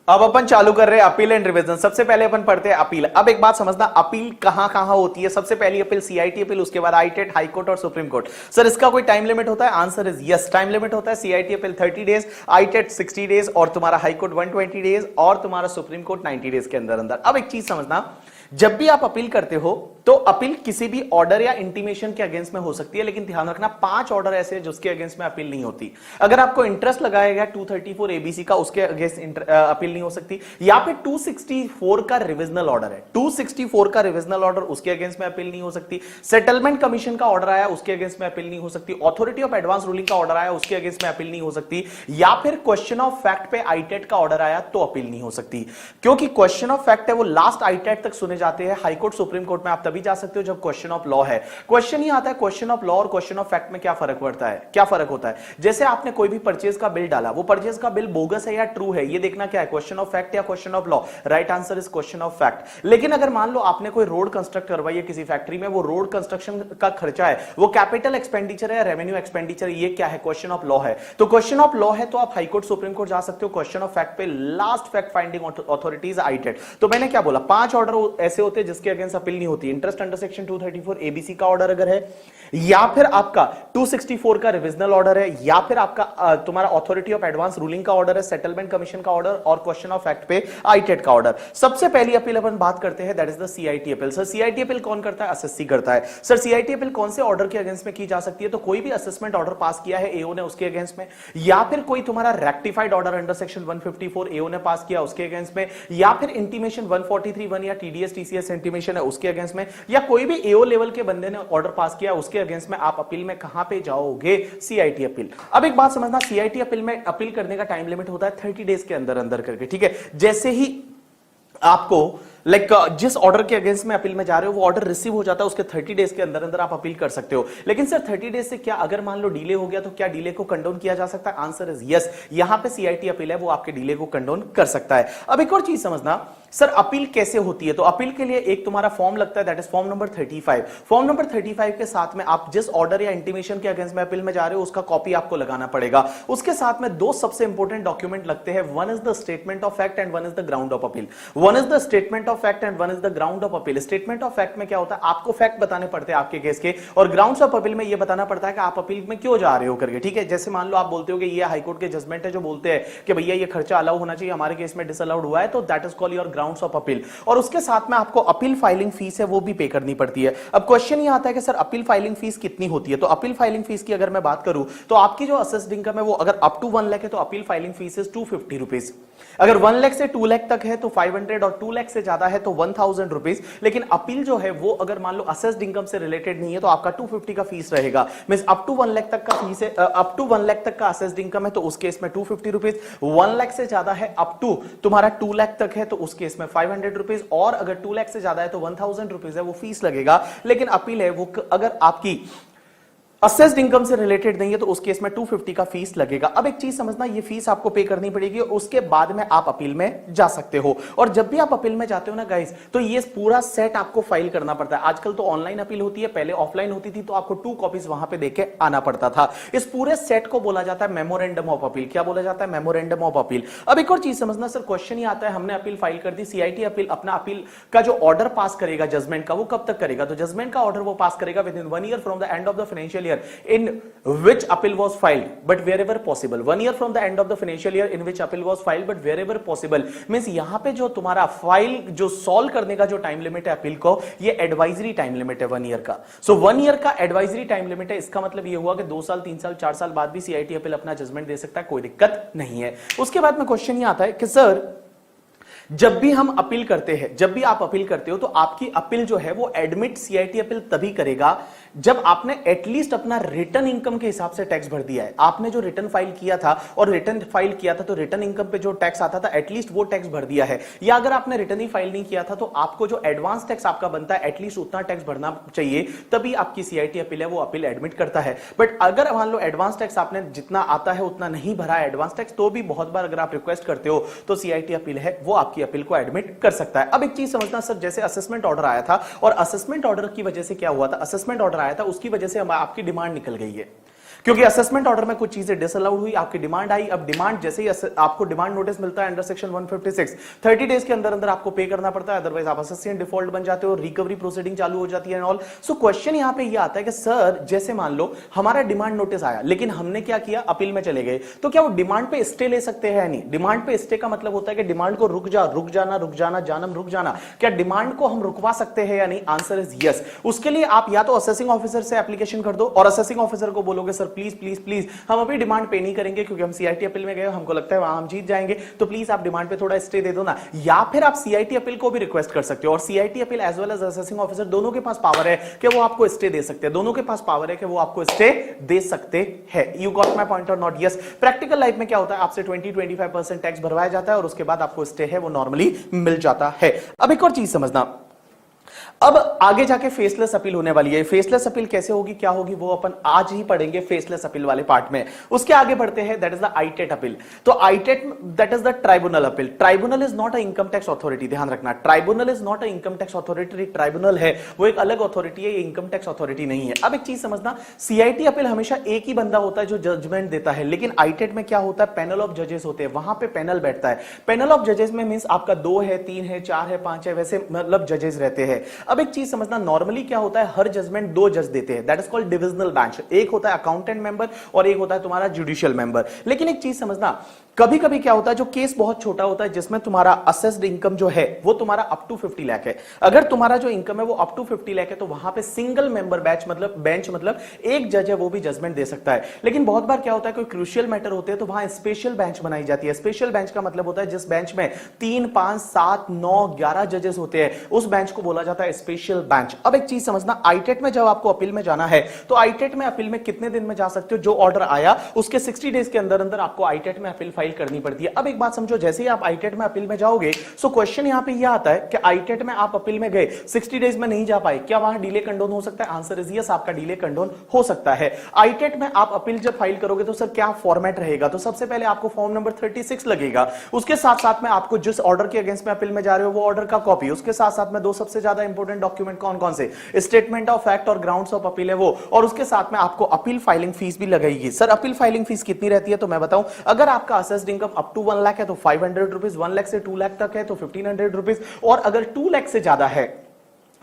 अब अपन चालू कर रहे हैं अपील एंड रिवीजन। सबसे पहले अपन पढ़ते हैं अपील। अब एक बात समझना, अपील कहां कहां होती है। सबसे पहली अपील सीआईटी अपील, उसके बाद आईटेट, हाई कोर्ट और सुप्रीम कोर्ट। सर इसका कोई टाइम लिमिट होता है? Answer is yes, time limit होता है। सीआईटी अपील 30 डेज, आईटेट 60 डेज और तुम्हारा हाई कोर्ट 120 डेज और तुम्हारा सुप्रीम कोर्ट 90 डेज के अंदर अंदर। अब एक चीज समझना, जब भी आप अपील करते हो तो अपील किसी भी ऑर्डर या इंटीमेशन के अगेंस्ट में हो सकती है, लेकिन ध्यान रखना 5 ऑर्डर ऐसे हैं जिसके अगेंस्ट में अपील नहीं होती। अगर आपको इंटरेस्ट लगाया गया 234 एबीसी का, उसके अगेंस्ट अपील नहीं हो सकती, या फिर 264 का रिविजनल ऑर्डर है, 264 का रिविजनल ऑर्डर, उसके अगेंस्ट में अपील नहीं हो सकती। सेटलमेंट कमीशन का ऑर्डर आया, उसके अगेंस्ट में अपील नहीं हो सकती। अथॉरिटी ऑफ एडवांस रूलिंग का ऑर्डर आया, उसके अगेंस्ट में अपील नहीं हो सकती। या फिर क्वेश्चन ऑफ फैक्ट पे आईटेट का ऑर्डर आया तो अपील नहीं हो सकती, क्योंकि क्वेश्चन ऑफ फैक्ट है वो लास्ट आईटेट तक सुने जाते हैं। हाई कोर्ट, सुप्रीम कोर्ट में आप तभी जा सकते हो जब क्वेश्चन ऑफ लॉ है। क्वेश्चन ही आता है क्वेश्चन ऑफ लॉ और क्वेश्चन ऑफ फैक्ट में क्या फर्क पड़ता है, क्या फर्क होता है। जैसे आपने कोई भी परचेज का बिल डाला, वो परचेज का बिल बोगस है या ट्रू है, ये देखना क्या है, क्वेश्चन ऑफ फैक्ट या question of law. Right answer is question of fact. लेकिन अगर मान लो आपने कोई रोड कंस्ट्रक्ट करवाई है किसी फैक्ट्री में, वो रोड कंस्ट्रक्शन का खर्चा है, वो कैपिटल एक्सपेंडिचर है या रेवेन्यू एक्सपेंडिचर, ये क्या है, क्वेश्चन ऑफ लॉ है। तो क्वेश्चन ऑफ लॉ है तो आप हाई कोर्ट, सुप्रीम कोर्ट जा सकते हो। क्वेश्चन ऑफ फैक्ट पे लास्ट फैक्ट फाइंडिंग अथॉरिटीज आईटेट। तो मैंने क्या बोला, 5 ऑर्डर कैसे होते हैं जिसके अगेंस्ट अपील नहीं होती? इंटरेस्ट अंडर सेक्शन 234 एबीसी का ऑर्डर अगर है, या फिर आपका 264 का रिविजनल ऑर्डर है, या फिर आपका तुम्हारा अथॉरिटी ऑफ एडवांस रूलिंग का ऑर्डर है, सेटलमेंट कमीशन का ऑर्डर और क्वेश्चन ऑफ फैक्ट पे आईटेट का ऑर्डर। सबसे पहली अपील अपन बात करते हैं, that is the CIT appeal. Sir CIT appeal कौन करता है? एसएससी करता है। सर सीआईटी अपील कौन से ऑर्डर के अगेंस्ट में की जा सकती है? तो कोई भी असेसमेंट ऑर्डर पास किया है एओ ने उसके अगेंस्ट में, या फिर कोई तुम्हारा रेक्टिफाइड ऑर्डर अंडर सेक्शन 154 एओ ने पास किया उसके अगेंस्ट में, या फिर इंटीमेशन 143(1) या टीडीएस टीसीएस इंटीमेशन है उसके अगेंस्ट में, या कोई भी एओ लेवल के बंदे ने ऑर्डर पास किया उसके अगेंस्ट में आप अपील में कहां पे जाओगे? CIT appeal. अब एक बात समझना, सीआईटी अपील में अपील करने का टाइम लिमिट होता है 30 डेज के अंदर अंदर करके, ठीक है। जैसे ही आपको जिस ऑर्डर के अगेंस्ट में अपील में जा रहे हो वो ऑर्डर रिसीव हो जाता है, उसके 30 डेज के अंदर अंदर आप अपील कर सकते हो। लेकिन सर 30 डेज से क्या अगर मान लो डिले हो गया तो क्या डिले को कंडोन किया जा सकता है? Answer is yes. यहां पे सीआईटी अपील है वो आपके डिले को कंडोन कर सकता है। अब एक और चीज समझना, सर अपील कैसे होती है? तो अपील के लिए एक तुम्हारा फॉर्म लगता है, that is form number 35। Form number 35 के साथ में आप जिस ऑर्डर या इंटीमेशन के अगेंस्ट में अपील में जा रहे हो उसका कॉपी आपको लगाना पड़ेगा। उसके साथ में दो सबसे इंपॉर्टेंट डॉक्यूमेंट लगते हैं, one is the statement of fact and one is the ground of appeal. One is the statement of fact and one is the ground of appeal. Statement of fact में क्या होता है? आपको fact बताने पड़ते हैं आपके केस के, और ग्राउंड्स ऑफ अपील में यह बताना पड़ता है कि आप अपील में क्यों जा रहे हो करके, ठीक है। जैसे मान लो आप बोलते हो कि ये हाईकोर्ट के जजमेंट है जो बोलते हैं कि भैया ये खर्चा अलाउ होना चाहिए, हमारे केस में डिसअलाउड हुआ है, तो that is called your grounds of appeal. और उसके साथ में आपको अपील फाइलिंग फीस है वो भी पे करनी पड़ती है। अब क्वेश्चन ये आता है कि सर अपील फाइलिंग फीस कितनी होती है? तो अपील फाइलिंग फीस की अगर मैं बात करूं तो आपकी जो असेस्ड इनकम है वो अगर अप टू 1 लाख है तो appeal filing fees is 250 rupees. अगर 1 लाख से 2 लाख तक है तो 500, और 2 लाख से ज्यादा है तो 1000 रुपीज। लेकिन अपील जो है वो अगर मान लो असेस्ड इनकम से रिलेटेड नहीं है तो आपका 250 का फीस रहेगा। मींस अप टू 1 लाख तक का फीस है, अप टू 1 लाख तक का असेस्ड इनकम है तो उस केस में 250 रुपीज। 1 लाख से ज्यादा है, अप टू तुम्हारा 2 लाख तक है तो उस केस में 500 रुपीज, और अगर 2 लाख से ज्यादा है तो 1000 रुपीज है वो फीस लगेगा। लेकिन अपील है वो अगर आपकी असेस्ड इनकम से रिलेटेड नहीं है तो उस केस में 250 का फीस लगेगा। अब एक चीज समझना, ये फीस आपको पे करनी पड़ेगी, उसके बाद में आप अपील में जा सकते हो। और जब भी आप अपील में जाते हो ना गाइस, तो ये पूरा सेट आपको फाइल करना पड़ता है। आजकल तो ऑनलाइन अपील होती है, पहले ऑफलाइन होती थी तो आपको 2 कॉपीज वहां पे देके आना पड़ता था। इस पूरे सेट को बोला जाता है मेमोरेंडम ऑफ अपील। क्या बोला जाता है? Memorandum of appeal. अब एक और चीज समझना सर, क्वेश्चन ही आता है, हमने अपील फाइल कर दी, सीआईटी अपील अपना अपील का जो ऑर्डर पास करेगा जजमेंट का, वो कब तक करेगा? तो जजमेंट का ऑर्डर वो पास करेगा with in 1 year from the end of the financial year in which appeal was filed, but wherever possible. 1 year from the end of the financial year in which appeal was filed, but wherever possible. Means यहां पे जो तुम्हारा file जो solve करने का जो time limit है appeal को, ये एडवाइजरी टाइम लिमिट है 1 ईयर का। सो 1 ईयर का एडवाइजरी टाइम लिमिट है। इसका मतलब ये हुआ कि 2 साल 3 साल 4 साल बाद भी सीआईटी अपील अपना जजमेंट दे सकता है, कोई दिक्कत नहीं है। उसके बाद में क्वेश्चन ये आता है कि सर जब भी हम अपील करते हैं, जब भी आप अपील करते हो तो आपकी अपील जो है वो एडमिट सीआईटी अपील तभी करेगा जब आपने एटलीस्ट अपना रिटर्न इनकम के हिसाब से टैक्स भर दिया है। आपने जो रिटर्न फाइल किया था और रिटर्न फाइल किया था तो रिटर्न इनकम पे जो टैक्स आता था एटलीस्ट वो टैक्स भर दिया है। या अगर आपने रिटर्न ही फाइल नहीं किया था तो आपको जो एडवांस टैक्स आपका बनता है एटलीस्ट उतना टैक्स भरना चाहिए, तभी आपकी सीआईटी अपील है वो अपील एडमिट करता है। बट अगर मान लो एडवांस टैक्स आपने जितना आता है उतना नहीं भरा है एडवांस टैक्स, तो भी बहुत बार अगर आप रिक्वेस्ट करते हो तो सीआईटी अपील है वो आपकी अपील को एडमिट कर सकता है। अब एक चीज समझना सर, जैसे असेसमेंट ऑर्डर आया था और असेसमेंट ऑर्डर की वजह से क्या हुआ था, असेसमेंट ऑर्डर आया था उसकी वजह से आपकी डिमांड निकल गई है, क्योंकि असेसमेंट ऑर्डर में कुछ चीजें डिसअलाउड हुई, आपकी डिमांड आई। अब डिमांड जैसे ही आपको डिमांड नोटिस मिलता है अंडर सेक्शन 156, 30 डेज के अंदर अंदर आपको पे करना पड़ता है, अदरवाइज आप असेसिएंट डिफॉल्ट बन जाते हो, रिकवरी प्रोसीडिंग चालू हो जाती है ऑल। सो क्वेश्चन यहां पे ये आता है कि सर जैसे मान लो हमारा डिमांड नोटिस आया लेकिन हमने क्या किया, अपील में चले गए, तो क्या वो डिमांड पे स्टे ले सकते हैं या नहीं? डिमांड पे स्टे का मतलब होता है कि डिमांड को रुक जाना जानम रुक जाना, क्या डिमांड को हम रुकवा सकते हैं या नहीं? Answer is yes. उसके लिए आप या तो असेसिंग ऑफिसर से एप्लीकेशन कर दो और असेसिंग ऑफिसर को बोलोगे सर प्लीज प्लीज प्लीज हम अभी डिमांड पे नहीं करेंगे क्योंकि हम सीआईटी अपील में गए, हमको लगता है वहां हम जीत जाएंगे, तो प्लीज आप डिमांड पे थोड़ा स्टे दे दो ना। या फिर आप सीआईटी अपील को भी रिक्वेस्ट कर सकते हो, और CIT appeal as well as assessing officer दोनों के पास पावर है कि वो आपको स्टे दे सकते हैं, दोनों के पास पावर है कि वो आपको स्टे दे सकते हैं। यू गॉट माय पॉइंट और नॉट? यस। प्रैक्टिकल लाइफ में क्या होता है, आपसे 20-25% टैक्स भरवाया जाता है और उसके बाद आपको स्टे है वो नॉर्मली मिल जाता है। अब एक और चीज समझना, अब आगे जाके फेसलेस अपील होने वाली है। फेसलेस अपील कैसे होगी, क्या होगी, वो अपन आज ही पढ़ेंगे फेसलेस अपील वाले पार्ट में। उसके आगे बढ़ते हैं, that is the ITAT appeal. तो ITAT that is the tribunal appeal. Tribunal is not a income tax authority, ध्यान रखना, tribunal is not a income tax authority. Tribunal है वो एक अलग अथॉरिटी है, ये इनकम टैक्स अथॉरिटी नहीं है। अब एक चीज समझना, सीआईटी अपील हमेशा एक ही बंदा होता है जो जजमेंट देता है, लेकिन आईटेट में क्या होता है, पैनल ऑफ जजेस होते हैं, वहां पे पैनल बैठता है। पैनल ऑफ जजेस में मींस आपका 2 है, 3 है, 4 है, 5 है, वैसे मतलब जजेस रहते हैं। अब एक चीज समझना, नॉर्मली क्या होता है, हर जजमेंट 2 जज देते हैं, that is called divisional bench. एक होता है अकाउंटेंट मेंबर और एक होता है तुम्हारा जुडिशियल मेंबर। लेकिन एक चीज समझना, कभी कभी क्या होता है, जो केस बहुत छोटा होता है जिसमें तुम्हारा असेस्ड इनकम जो है वो तुम्हारा अप टू 50 लाख है, अगर तुम्हारा जो इनकम है वो अप टू 50 लाख है, तो वहां पे सिंगल मेंबर बेंच मतलब एक जज है वो भी जजमेंट दे सकता है। लेकिन बहुत बार क्या होता है, कोई क्रूशियल मैटर होते हैं तो वहां स्पेशल बेंच बनाई जाती है। स्पेशल बेंच का मतलब होता है जिस बेंच में 3, 5, 7, 9, 11 जजेस होते हैं, उस बेंच को बोला जाता है स्पेशल बेंच। अब एक चीज समझना, आईटेट में जब आपको अपील में जाना है तो आईटेट में अपील में कितने दिन में जा सकते हो, जो ऑर्डर आया उसके 60 डेज के अंदर अंदर आपको आईटेट में अपील फाइल करनी पड़ती है। अब एक बात समझो, जैसे ही आप आईटेट में अपील में जाओगे, सो क्वेश्चन यहां पे यह आता है कि आईटेट में आप अपील में गए, 60 डेज में नहीं जा पाए, क्या वहां डिले कंडोन हो सकता है? आंसर इज यस, आपका डिले कंडोन हो सकता है। आईटेट में आप अपील जब फाइल करोगे तो सर क्या फॉर्मेट रहेगा, तो सबसे पहले आपको फॉर्म नंबर 36 लगेगा, उसके साथ साथ में आपको जिस ऑर्डर के अगेंस्ट में अपील में जा रहे हो वो ऑर्डर का कॉपी, उसके साथ साथ में 2 सबसे ज्यादा इंपॉर्टेंट डॉक्यूमेंट कौन कौन से, स्टेटमेंट ऑफ फैक्ट और ग्राउंड्स ऑफ अपील है वो, और उसके साथ में आपको अपील फाइलिंग फीस भी लगेगी। सर अपील फाइलिंग फीस कितनी रहती है, तो मैं बताऊं, अगर आपका assessed income up to 1 lakh है तो 500 रुपीज, 1 लाख से 2 लाख तक है तो 1500 रुपीज, और अगर 2 लाख से ज्यादा है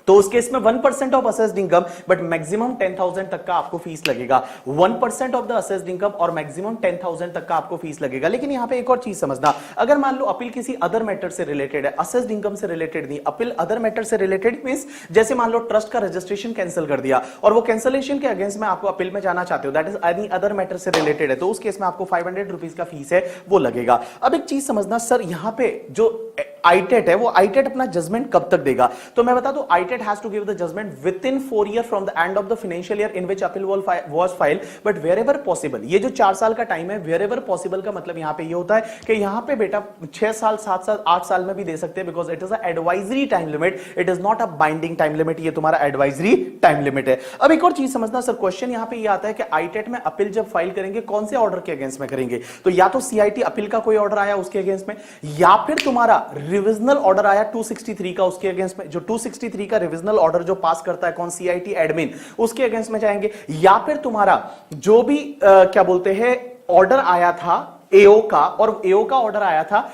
तो उस केस में 1% of assessed income but maximum 10,000 तक का आपको फीस लगेगा। 1% ऑफ द असेस्ड इनकम और मैक्सिमम 10,000 तक का आपको फीस लगेगा। लेकिन यहां पे एक और चीज समझना, अगर मान लो अपील किसी अदर मैटर से रिलेटेड है, असेस्ड इनकम से रिलेटेड नहीं, अपील अदर मैटर से रिलेटेड मींस जैसे मान लो ट्रस्ट का रजिस्ट्रेशन कैंसिल कर दिया और वो कैंसिलेशन के अगेंस्ट में आपको अपील में जाना चाहते हो, that is any other matter से रिलेटेड है, तो उस केस में आपको 500 रुपीज का फीस है वो लगेगा। अब एक चीज समझना, सर यहां पे जो आईटेट है वो आईटेट अपना जजमेंट कब तक देगा, तो मैं बता दूं, ITAT has to give the judgement within 4 years from the end of the financial year in which appeal was filed, but wherever possible, ये जो 4 साल का टाइम है, wherever possible का मतलब यहां पे ये होता है कि यहां पे बेटा 6 साल, 7 साल, 8 साल में भी दे सकते हैं, because it is advisory time limit, it is not a binding time limit, ये तुम्हारा एडवाइजरी टाइम लिमिट है। अब एक और चीज समझना सर, क्वेश्चन यहां पे ये आता है कि आईटेट में अपील जब फाइल करेंगे कौन से ऑर्डर के अगेंस्ट में करेंगे, तो या तो सीआईटी अपील का कोई ऑर्डर आया उसके अगेंस्ट में, या फिर तुम्हारा रिविजनल ऑर्डर आया 263 का उसके अगेंस्ट में, जो 263 का रिविजनल ऑर्डर जो पास करता है कौन, सीआईटी एडमिन, उसके अगेंस्ट में जाएंगे, या फिर तुम्हारा जो भी क्या बोलते हैं ऑर्डर आया था एओ का, और एओ का ऑर्डर आया था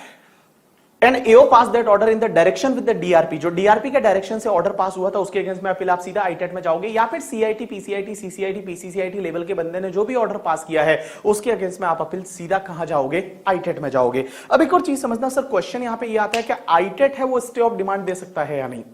and AO pass that order in the direction with the DRP, जो डीआरपी के डायरेक्शन से ऑर्डर पास हुआ था उसके अगेंस्ट में अपील आप सीधा आईटेट में जाओगे, या फिर CIT, PCIT, CCIT, PCCIT level के बंदे ने जो भी ऑर्डर पास किया है उसके अगेंस्ट में आप अपील सीधा कहां जाओगे, आईटेट में जाओगे। अब एक और चीज समझना सर, क्वेश्चन यहां पे ये आता है कि आईटेट है वो स्टे ऑफ डिमांड दे सकता है या नहीं।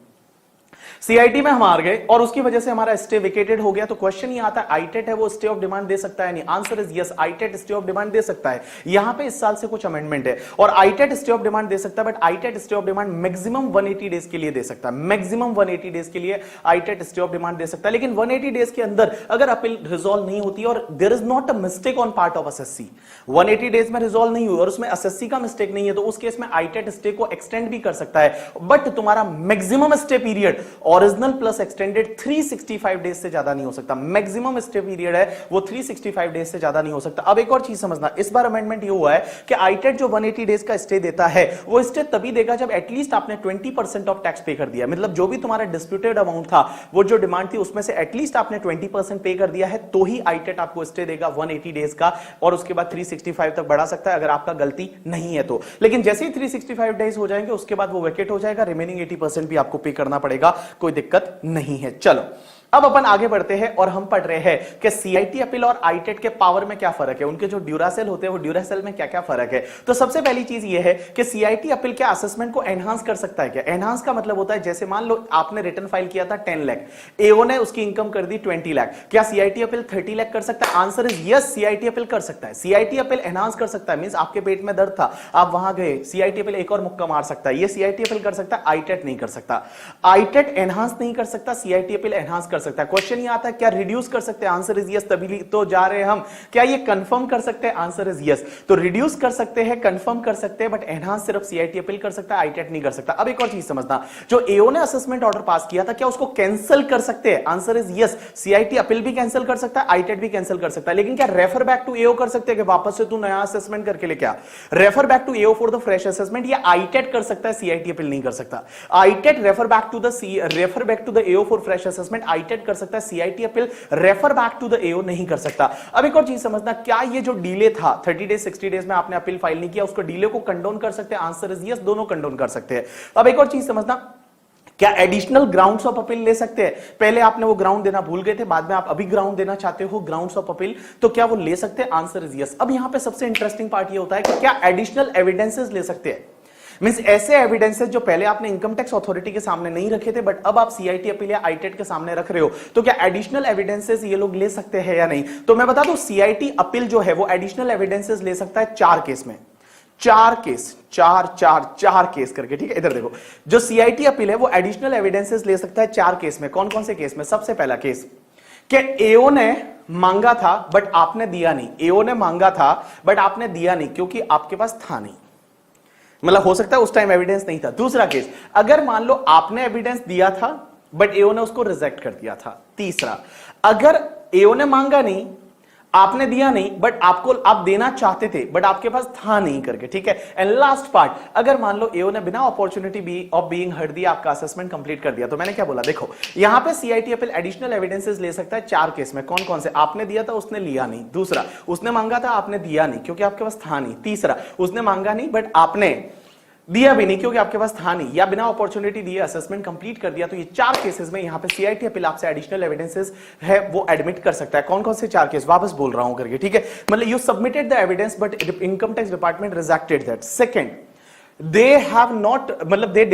सीआईटी में हम हार गए और उसकी वजह से हमारा स्टे वेकेटेड हो गया, तो क्वेश्चन ये आता है आईटेट है वो स्टे ऑफ डिमांड दे सकता है नहीं, answer is yes, ITAT stay of demand दे सकता है। यहां पे इस साल से कुछ अमेंडमेंट है और आईटेट स्टे ऑफ डिमांड दे सकता है, but ITAT stay of demand maximum 180 days के लिए दे सकता है, मैक्सिमम 180 डेज के लिए आईटेट स्टे ऑफ डिमांड दे सकता है। लेकिन 180 डेज के अंदर अगर अपील रिजॉल्व नहीं होती और there is not a mistake on part of SSC, 180 days में रिजॉल्व नहीं हुई और उसमें एसएससी का मिस्टेक नहीं है, तो उस केस में आईटेट स्टे को एक्सटेंड भी कर सकता है, बट तुम्हारा maximum stay period original plus extended 365 days से ज्यादा नहीं हो सकता। मैक्सिमम स्टे पीरियड है वो 365 डेज से ज्यादा नहीं हो सकता। अब एक और चीज समझना, इस बार अमेंडमेंट ये हुआ है कि आईटेट जो 180 डेज का स्टे देता है वो स्टे तभी देगा जब एटलीस्ट आपने 20% ऑफ टैक्स पे कर दिया, मतलब जो भी तुम्हारा डिस्प्यूटेड अमाउंट था, वो जो डिमांड थी उसमें से एटलीस्ट आपने 20% पे कर दिया है, तो ही आईटेट आपको स्टे देगा 180 डेज का, और उसके बाद 365 तक बढ़ा सकता है अगर आपका गलती नहीं है तो। लेकिन जैसे ही 365 डेज हो जाएंगे उसके बाद वो वेकेट हो जाएगा, रिमेनिंग 80% भी आपको पे करना पड़ेगा, कोई दिक्कत नहीं है। चलो अब अपन आगे बढ़ते हैं और हम पढ़ रहे हैं कि सीआईटी अपील और आईटेट के पावर में क्या फर्क है, उनके जो ड्यूरासेल होते हैं वो ड्यूरासेल में क्या क्या फर्क है। तो सबसे पहली चीज ये है कि सीआईटी अपील क्या असेसमेंट को एनहांस कर सकता है क्या। एनहांस का मतलब होता है जैसे मान लो आपने रिटर्न फाइल किया था 10 लाख, एओ ने उसकी इनकम कर दी 20 लाख, क्या सीआईटी अपील 30 लाख कर सकता है? Answer is yes, CIT appeal कर सकता है। सीआईटी अपील एनहांस कर सकता है, मींस आपके पेट में दर्द था, आप वहां गए, सीआईटी अपील एक और मुक्का मार सकता है, ये सीआईटी अपील कर सकता है, आईटेट नहीं कर सकता। आईटेट एनहांस नहीं कर सकता, सीआईटी अपील एनहांस कर सकता है। क्वेश्चन ये आता है क्या रिड्यूस कर सकते हैं, आंसर इज यस, तभी तो जा रहे हैं हम। क्या ये कंफर्म कर सकते हैं, आंसर इज यस। तो रिड्यूस कर सकते हैं, कंफर्म कर सकते हैं, बट एनहांस सिर्फ सीआईटी अपील कर सकता है, आईटेट नहीं कर सकता। अब एक और चीज समझना, जो एओ ने असेसमेंट ऑर्डर पास किया था क्या उसको कैंसिल कर सकते हैं, answer is yes. CIT appeal भी कैंसिल कर सकता है, आईटेट भी कैंसिल कर सकता है, लेकिन क्या रेफर बैक टू एओ कर सकते हैं कि वापस से तू नया असेसमेंट करके लेके आ, refer back to AO for the fresh assessment, या आईटेट कर सकता है, सीआईटी अपील नहीं कर सकता। ITAT refer back to the AO for fresh assessment, ITAT कर सकता है, CIT appeal refer back to the AO नहीं कर सकता। अब एक और चीज समझना, क्या ये जो डिले था 30 डेज 60 डेज में आपने अपील फाइल नहीं किया, उसको डिले को कंडोन कर सकते हैं, आंसर इज यस, दोनों कंडोन कर सकते हैं। अब एक और चीज समझना, क्या एडिशनल ग्राउंड्स ऑफ अपील ले सकते हैं? पहले आपने वो ग्राउंड देना भूल गए थे, बाद में आप अभी ग्राउंड देना चाहते हो, ग्राउंड्स ऑफ अपील, तो क्या वो ले सकते हैं, आंसर इज यस। अब यहां पे सबसे इंटरेस्टिंग पार्ट ये होता है कि क्या एडिशनल एविडेंसेस ले सकते हैं, मींस ऐसे एविडेंसेस जो पहले आपने इनकम टैक्स अथॉरिटी के सामने नहीं रखे थे बट अब आप सीआईटी अपील या आईटेट के सामने रख रहे हो, तो क्या एडिशनल एविडेंसेस ये लोग ले सकते हैं या नहीं? तो मैं बता दूं, सीआईटी अपील जो है वो एडिशनल एविडेंसेस ले सकता है 4 केस में, 4 केस, 4 केस करके, ठीक है। इधर देखो, जो सीआईटी अपील है वो एडिशनल एविडेंसेस ले सकता है 4 केस में। कौन कौन से केस में? सबसे पहला केस, कि एओ ने मांगा था बट आपने दिया नहीं, एओ ने मांगा था बट आपने दिया नहीं क्योंकि आपके पास था नहीं, मतलब हो सकता है उस टाइम एविडेंस नहीं था। दूसरा केस, अगर मान लो आपने एविडेंस दिया था बट एओ ने उसको रिजेक्ट कर दिया था। तीसरा, अगर एओ ने मांगा नहीं, आपने दिया नहीं, बट आप देना चाहते थे बट आपके पास था नहीं करके, ठीक है। एंड लास्ट पार्ट, अगर मान लो एओ ने बिना अपॉर्चुनिटी ऑफ बीइंग हर्ड दिया, आपका असेसमेंट कंप्लीट कर दिया। तो मैंने क्या बोला, देखो यहां पे सीआईटी अपील एडिशनल एविडेंसेस ले सकता है 4 केस में। कौन कौन से? आपने दिया था, उसने लिया नहीं। दूसरा, उसने मांगा था, आपने दिया नहीं क्योंकि आपके पास था नहीं। तीसरा, उसने मांगा नहीं बट आपने दिया भी नहीं क्योंकि आपके पास था नहीं, या बिना अपॉर्चुनिटी दिए असेसमेंट कंप्लीट कर दिया। तो ये 4 केसेस में यहां पे सीआईटी अपील आपसे एडिशनल एविडेंसेस है वो एडमिट कर सकता है। कौन कौन से 4 केस, वापस बोल रहा हूं करके, ठीक है। मतलब you submitted the evidence but income tax department rejected that. Second, they have not, मतलब they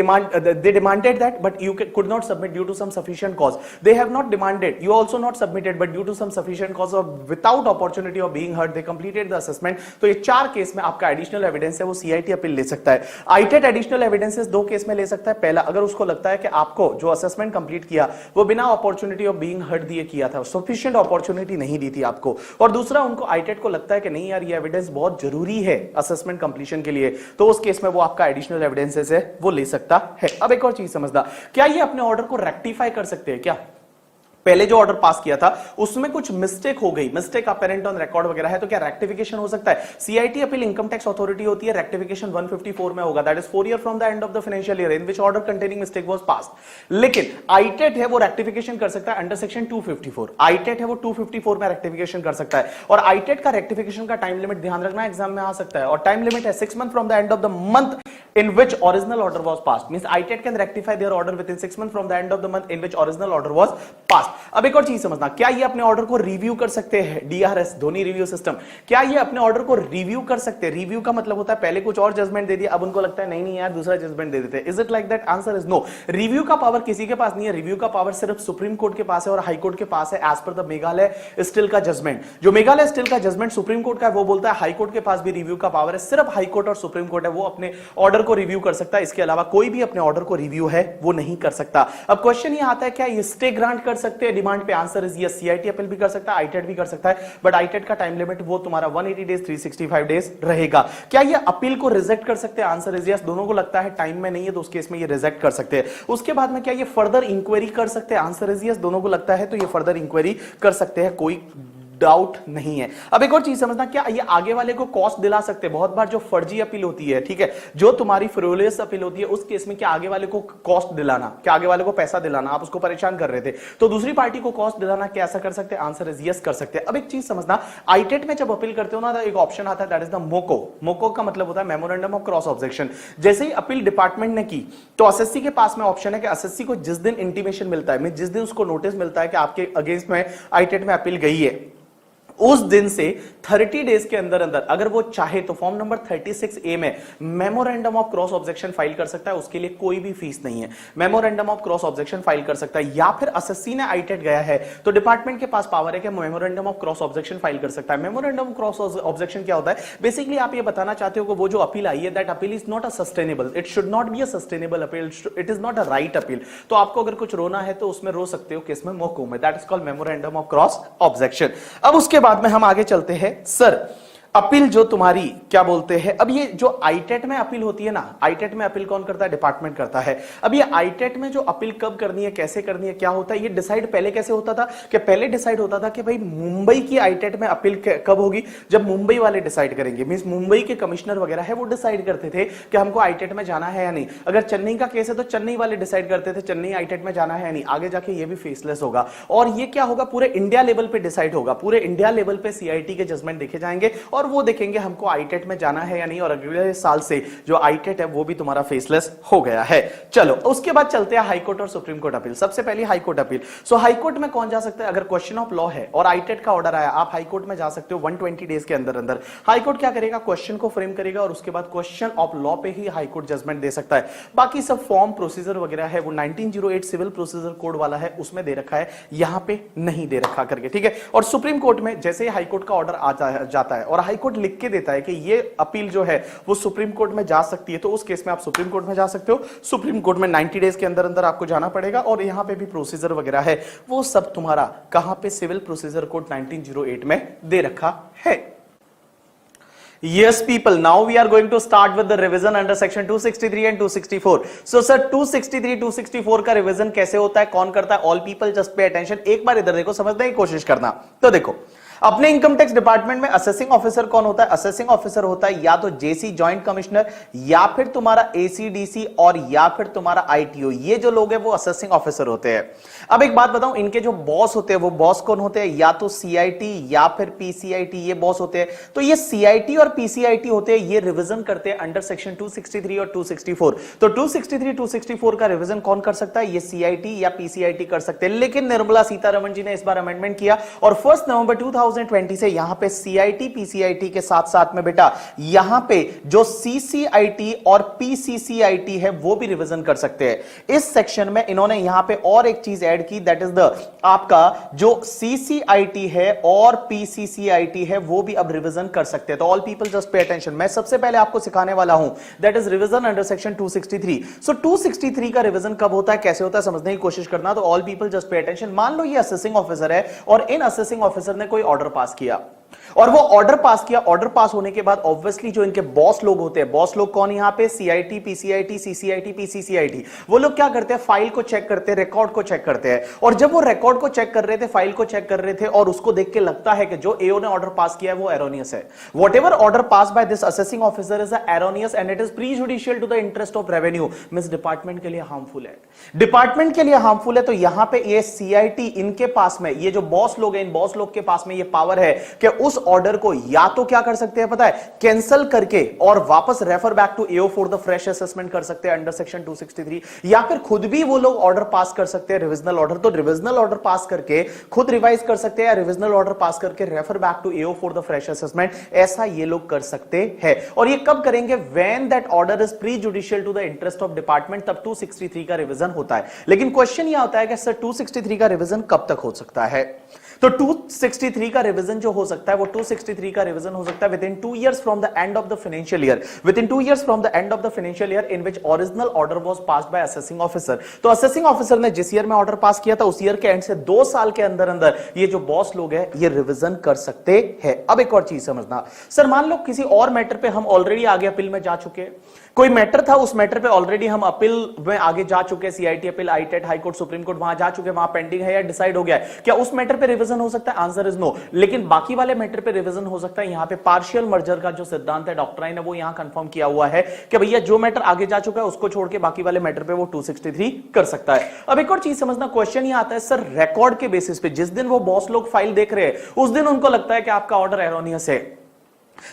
demanded that but you could not submit due to some sufficient cause. They have not demanded, you also not submitted but due to some sufficient cause or without opportunity of being heard they completed the assessment. तो ये 4 case में आपका additional evidence है वो CIT appeal ले सकता है। आईटेट additional evidences 2 case में ले सकता है। पहला, अगर उसको लगता है कि आपको जो असेसमेंट कंप्लीट किया वो बिना अपॉर्चुनिटी ऑफ बीइंग हर्ड दिए किया था, सफिशिएंट अपॉर्चुनिटी नहीं दी थी आपको। और दूसरा, उनको आईटेट को लगता है कि नहीं यार ये एविडेंस बहुत जरूरी है असेसमेंट कंप्लीशन के लिए, तो उस केस में वो आपका एडिशनल एविडेंसेस है वो ले सकता है। अब एक और चीज समझना, क्या ये अपने ऑर्डर को रेक्टिफाई कर सकते हैं? क्या पहले जो ऑर्डर पास किया था उसमें कुछ मिस्टेक हो गई, मिस्टेक अपेरेंट ऑन रिकॉर्ड वगैरह है, तो क्या रेक्टिफिकेशन हो सकता है? CIT appeal income tax authority होती है, रेक्टिफिकेशन 154 में होगा, that is 4 year from the end of the financial year in which order containing mistake was passed. लेकिन आईटेट है वो रेक्टिफिकेशन कर सकता है अंडर सेक्शन 254। आईटेट है वो 254 में रेक्टिफिकेशन कर सकता है, और आईटेट का रेक्टिफिकेशन का टाइम लिमिट ध्यान रखना एग्जाम में आ सकता है, और टाइम लिमिट है 6 month from the end of the month in which original order was passed, means ITET can rectify their order within 6 months from the end of the month in which original order was passed. अब एक और चीज समझना, क्या ये अपने order को review कर सकते हैं? डीआरएस, धोनी रिव्यू सिस्टम, क्या ये अपने ऑर्डर को रिव्यू कर सकते हैं? रिव्यू का मतलब होता है पहले कुछ और जजमेंट दे दिया, अब उनको लगता है नहीं नहीं यार दूसरा जजमेंट दे देते। Is it like that? Answer is no. Review का पावर किसी के पास नहीं है, रिव्यू का पावर सिर्फ सुप्रीम कोर्ट के पास है और हाई कोर्ट के पास है as per the Meghalaya steel का जजमेंट। जो मेघालय स्टील का जजमेंट सुप्रीम कोर्ट का है वो बोलता है हाई कोर्ट के पास भी रिव्यू का पावर है, सिर्फ हाई कोर्ट और सुप्रीम कोर्ट है वो अपने ऑर्डर को रिव्यू कर सकता है, इसके अलावा कोई भी अपने ऑर्डर को रिव्यू है वो नहीं कर सकता। अब क्वेश्चन ये आता है क्या ये स्टे ग्रांट कर सकते हैं डिमांड पे? Answer is yes. CIT appeal भी कर सकता है, आईटेट भी कर सकता है, बट आईटेट का टाइम लिमिट वो तुम्हारा 180 डेज 365 डेज रहेगा। क्या ये अपील को रिजेक्ट कर सकते हैं? Answer is yes. दोनों को लगता है टाइम में नहीं है तो उस केस में ये रिजेक्ट कर सकते हैं। उसके बाद में क्या ये फर्दर इंक्वायरी कर सकते हैं? Answer is yes. दोनों को लगता है तो ये फर्दर इंक्वायरी कर सकते हैं, कोई डाउट नहीं है। अब एक और चीज समझना, क्या ये आगे वाले को कॉस्ट दिला सकते हैं? बहुत बार जो फर्जी अपील होती है, ठीक है, जो तुम्हारी फ्रिवोलियस अपील होती है, उस केस में क्या आगे वाले को कॉस्ट दिलाना, क्या आगे वाले को पैसा दिलाना, आप उसको परेशान कर रहे थे तो दूसरी पार्टी को कॉस्ट दिलाना, क्या ऐसा कर सकते हैं? आंसर इज यस, कर सकते हैं। अब एक चीज समझना, आईटेट में जब अपील करते हो ना तो एक ऑप्शन आता है दैट इज द मोको। मोको का मतलब होता है मेमोरेंडम ऑफ क्रॉस ऑब्जेक्शन। जैसे ही अपील डिपार्टमेंट ने की तो एसएससी के पास में ऑप्शन है कि एसएससी को जिस दिन इंटीमेशन मिलता है, जिस दिन उसको नोटिस मिलता है कि आपके अगेंस्ट में आईटेट में अपील गई है, उस दिन से 30 डेज के अंदर अंदर अगर वो चाहे तो फॉर्म नंबर 36A में memorandum of cross objection file कर सकता है। उसके लिए कोई भी फीस नहीं है, memorandum of cross objection file कर सकता है। या फिर एसएससी ने आईटेट गया है तो डिपार्टमेंट के पास पावर है कि memorandum of cross objection file कर सकता है। मेमोरेंडम ऑफ क्रॉस ऑब्जेक्शन क्या होता है? बेसिकली आप ये बताना चाहते हो कि वो जो अपील आई है that appeal is not a sustainable, it should not be a sustainable appeal, it is not a right appeal. तो आपको अगर कुछ रोना है तो उसमें रो सकते हो, किसमें? मौकों में। That is called memorandum of cross objection. अब उसके बाद में हम आगे चलते हैं। सर अपील जो तुम्हारी क्या बोलते हैं, अब ये जो आईटेट में अपील होती है ना, आईटेट में अपील कौन करता है? डिपार्टमेंट करता है। अब ये आईटेट में जो अपील कब करनी है, कैसे करनी है, क्या होता है, ये डिसाइड पहले कैसे होता था कि पहले डिसाइड होता था कि भाई मुंबई की आईटेट में अपील कब होगी? जब मुंबई वाले डिसाइड करेंगे, मींस मुंबई के कमिश्नर वगैरह है वो डिसाइड करते थे कि हमको आईटेट में जाना है या नहीं। अगर चेन्नई का केस है तो चेन्नई वाले डिसाइड करते थे चेन्नई आईटेट में जाना है या नहीं। आगे जाके ये भी फेसलेस होगा और ये क्या होगा, पूरे इंडिया लेवल पे डिसाइड होगा। पूरे इंडिया लेवल पे सीआईटी के जजमेंट देखे जाएंगे और वो देखेंगे हमको आईटेट में जाना है या नहीं। और अगले साल से जो आईटेट है वो भी तुम्हारा फेसलेस हो गया है। चलो उसके बाद चलते हैं हाईकोर्ट और सुप्रीम कोर्ट अपील। सबसे पहले हाईकोर्ट अपील। सो हाईकोर्ट में कौन जा सकता है? अगर क्वेश्चन ऑफ लॉ है और आईटेट का ऑर्डर आया, आप हाईकोर्ट में जा सकते हो 120 डेज के अंदर अंदर। हाईकोर्ट क्या करेगा? क्वेश्चन को फ्रेम करेगा और उसके बाद क्वेश्चन ऑफ लॉ पे ही हाईकोर्ट जजमेंट दे सकता है। बाकी सब फॉर्म प्रोसीजर वगैरह है वो 1908 सिविल प्रोसीजर कोड वाला है उसमें दे रखा है, यहां पे नहीं दे रखा करके, ठीक है। और सुप्रीम कोर्ट में जैसे ही हाईकोर्ट का ऑर्डर आ जाता है और हाईकोर्ट लिख के देता है कि ये अपील जो है वो सुप्रीम कोर्ट में जा सकती है, तो उस केस में आप सुप्रीम कोर्ट में जा सकते हो। सुप्रीम कोर्ट में 90 डेज के अंदर अंदर आपको जाना पड़ेगा और यहां पे भी प्रोसीजर वगैरह है वो सब तुम्हारा कहां पे? सिविल प्रोसीजर कोड 1908 में दे रखा है। Yes people, now we are going to start with the revision under section 263 and 264. So sir 263 264 का रिवीजन कैसे होता है, कौन करता है? All people just pay attention. एक बार इधर देखो, समझने की कोशिश करना। तो देखो अपने इनकम टैक्स डिपार्टमेंट में असेसिंग ऑफिसर कौन होता है? असेसिंग ऑफिसर होता है या तो जेसी जॉइंट कमिश्नर या फिर तुम्हारा एसीडीसी और या फिर तुम्हारा आईटीओ। ये जो लोग हैं वो असेसिंग ऑफिसर होते हैं। अब एक बात बताऊं, इनके जो बॉस होते हैं वो बॉस कौन होते हैं? या तो सीआईटी या फिर पीसीआईटी, ये बॉस होते हैं। तो ये सीआईटी और पीसीआईटी होते हैं, ये रिवीजन करते हैं अंडर सेक्शन 263 और 264। तो 263 264 का रिवीजन कौन कर सकता है? ये सीआईटी या पीसीआईटी कर सकते हैं। लेकिन निर्मला सीतारमण जी ने इस बार अमेंडमेंट किया और 1 नवंबर 2020 से यहां पे सीआईटी पीसीआईटी के साथ साथ में बेटा यहां पे जो सीसीआईटी और पीसीसीआईटी है वो भी रिवीजन कर सकते हैं। इस सेक्शन में इन्होंने यहां पे और एक चीज ऐड की, दैट इज द आपका जो सीसीआईटी है और पीसीसीआईटी है वो भी अब रिवीजन कर सकते हैं। तो all people just pay attention. मैं सबसे पहले आपको सिखाने वाला हूं that is revision under section 263। सो 263 का रिवीजन कब होता है, कैसे होता है, समझने की कोशिश करना। तो all people just pay attention. मान लो ये असेसिंग ऑफिसर है और इन असेसिंग ऑफिसर ने कोई ऑर्डर पास किया और वो ऑर्डर पास किया। ऑर्डर पास होने के बाद ऑब्वियसली जो इनके बॉस लोग होते हैं, बॉस लोग कौन यहां पे? CIT PCIT CCIT PCCIT. वो लोग क्या करते हैं? फाइल को चेक करते हैं, रिकॉर्ड को चेक करते हैं। और जब वो रिकॉर्ड को चेक कर रहे थे, फाइल को चेक कर रहे थे और उसको देख के लगता है कि जो एओ ने ऑर्डर पास किया है वो एरोनियस है। Whatever order pass by this assessing officer is erroneous and it is prejudicial to the interest of revenue, means department के लिए हार्मफुल है। डिपार्टमेंट के लिए हार्मफुल है तो यहां पे ये सीआईटी इनके पास में, ये जो बॉस लोग हैं, इन बॉस लोग के पास में ये पावर है कि उस ऑर्डर को या तो क्या कर सकते हैं पता है? कैंसिल करके और वापस refer back to AO for the fresh assessment कर सकते हैं अंडर सेक्शन 263, या फिर खुद भी वो लोग ऑर्डर पास कर सकते हैं रिविजनल ऑर्डर। तो रिविजनल ऑर्डर पास करके खुद रिवाइज कर सकते हैं या रिविजनल ऑर्डर पास करके refer back to AO for the fresh assessment, ऐसा ये लोग कर सकते हैं। और ये कब करेंगे? When that order is prejudicial to the interest of department, तब 263 का रिवीजन होता है। लेकिन क्वेश्चन यह होता है कि सर 263 का रिवीजन कब तक हो सकता है? तो 263 का रिवीजन जो हो सकता है वो 263 का रिवीजन हो सकता है with in 2 years from the end of the financial year, with in 2 years from the end of the financial year in which original order was passed bye assessing officer. तो असेसिंग ऑफिसर ने जिस year में order pass किया था उस year के and से 2 साल के अंदर अंदर ये जो बॉस लोग हैं ये रिवीजन कर सकते हैं। अब एक और चीज समझना, सर मान लो किसी और मैटर पे हम ऑलरेडी आगे अपील में जा चुके हैं, कोई मैटर था उस मैटर पे ऑलरेडी हम अपील में आगे जा चुके हैं, CIT appeal, ITAT, high court, supreme court, वहां जा चुके हैं, वहां पेंडिंग है या डिसाइड हो गया है, क्या उस मैटर पे रिवीजन हो सकता है? Answer is no. लेकिन बाकी वाले मैटर पे रिवीजन हो सकता है। यहां पे पार्शियल मर्जर का जो सिद्धांत है, डॉक्ट्राइन है, वो यहां कंफर्म किया हुआ है कि भैया जो मैटर आगे जा चुका है उसको छोड़ के बाकी वाले मैटर पे वो 263 कर सकता है। अब एक और चीज समझना, क्वेश्चन यह आता है सर रिकॉर्ड के बेसिस पे जिस दिन वो बॉस लोग फाइल देख रहे हैं उस दिन उनको लगता है कि आपका ऑर्डर एरोनियस है,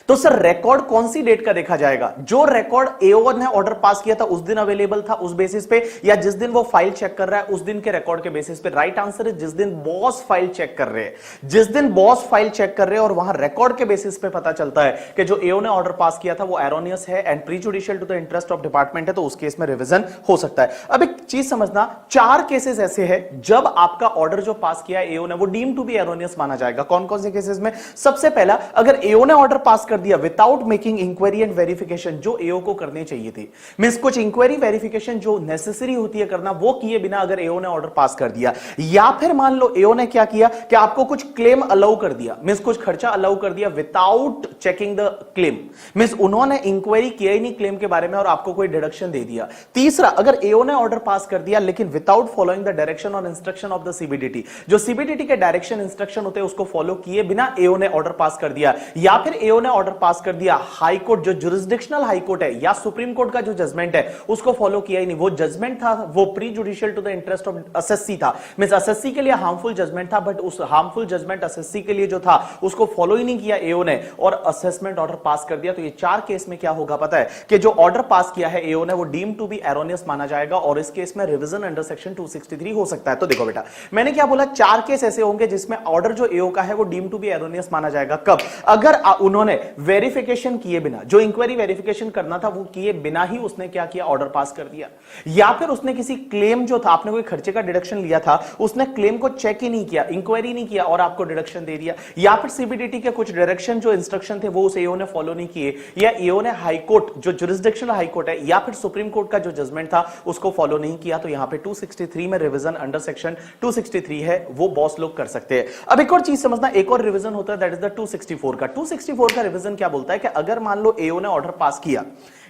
तो सर रिकॉर्ड कौन सी डेट का देखा जाएगा? जो रिकॉर्ड एओ ने ऑर्डर पास किया था उस दिन अवेलेबल था उस बेसिस पे, या जिस दिन वो फाइल चेक कर रहा है उस दिन के रिकॉर्ड के बेसिस पे? राइट आंसर है जिस दिन बॉस फाइल चेक कर रहे हैं। जिस दिन बॉस फाइल चेक कर रहे हैं और वहां रिकॉर्ड के बेसिस पे पता चलता है कि जो एओ ने ऑर्डर पास किया था वो एरोनियस है and prejudicial to the interest of department है, तो उस केस में रिवीजन हो सकता है। अब एक चीज समझना, 4 केसेस ऐसे हैं जब आपका ऑर्डर जो पास किया एओ ने वो डीम टू बी एरोनियस माना जाएगा। कौन कौन से केसेस में? सबसे पहला, अगर एओ ने ऑर्डर पास कर दिया without making inquiry and verification, जो एओ को करनी चाहिए थी, मींस कुछ इंक्वायरी वेरिफिकेशन जो नेसेसरी होती है करना वो किए बिना अगर एओ ने ऑर्डर पास कर दिया, या फिर मान लो एओ ने क्या किया कि आपको कुछ क्लेम अलाउ कर दिया, मींस कुछ खर्चा अलाउ कर दिया without checking the claim, means उन्होंने इंक्वायरी किया ही नहीं क्लेम के बारे में और आपको कोई डिडक्शन दे दिया। तीसरा, अगर एओ ने ऑर्डर पास कर दिया लेकिन विदाउट फॉलोइंग द डायरेक्शन और इंस्ट्रक्शन ऑफ द सीबीडीटी, जो सीबीडीटी के डायरेक्शन इंस्ट्रक्शन होते हैं उसको फॉलो किए बिना एओ ने ऑर्डर पास कर दिया, या फिर एओ ने ऑर्डर पास कर दिया हाई कोर्ट जो जुरिस्डिक्शनल हाई कोर्ट है या सुप्रीम कोर्ट का जो जजमेंट है उसको फॉलो किया ही नहीं, वो जजमेंट था वो prejudicial to the interest of SSC था, मींस एसएससी के लिए हार्मफुल जजमेंट था, बट उस हार्मफुल जजमेंट एसएससी के लिए जो था उसको फॉलो ही नहीं किया एओ ने और असेसमेंट ऑर्डर पास कर दिया। तो ये 4 केस में क्या होगा पता है कि जो ऑर्डर पास किया है एओ ने वो डीम टू बी एरोनियस माना जाएगा और इस केस में रिवीजन अंडर सेक्शन 263 हो सकता है। तो देखो बेटा, मैंने क्या बोला, 4 केस ऐसे होंगे जिसमें ऑर्डर जो एओ का है वो डीम टू बी एरोनियस माना जाएगा। कब? अगर उन्होंने वेरिफिकेशन किए बिना, जो इंक्वायरी वेरिफिकेशन करना था वो किए बिना ही उसने क्या किया, ऑर्डर पास कर दिया, या फिर उसने किसी क्लेम जो था, आपने कोई खर्चे का डिडक्शन लिया था, उसने क्लेम को चेक ही नहीं किया, इंक्वायरी नहीं किया और आपको डिडक्शन दे दिया, या फिर सीबीडीटी के कुछ डायरेक्शन जो इंस्ट्रक्शन थे वो उस एओ ने फॉलो नहीं किए, या एओ ने हाई कोर्ट जो जुरिस्डिक्शनल हाई कोर्ट है या फिर सुप्रीम कोर्ट का जो जजमेंट था उसको फॉलो नहीं किया, तो यहां पे 263 में रिवीजन अंडर सेक्शन 263 है वो बॉस लोग कर सकते हैं। अब एक और चीज समझना, एक और रिवीजन होता है दैट इज द 264 का। 264 का रिवीजन क्या बोलता है कि अगर मान लो एओ ने ऑर्डर पास किया,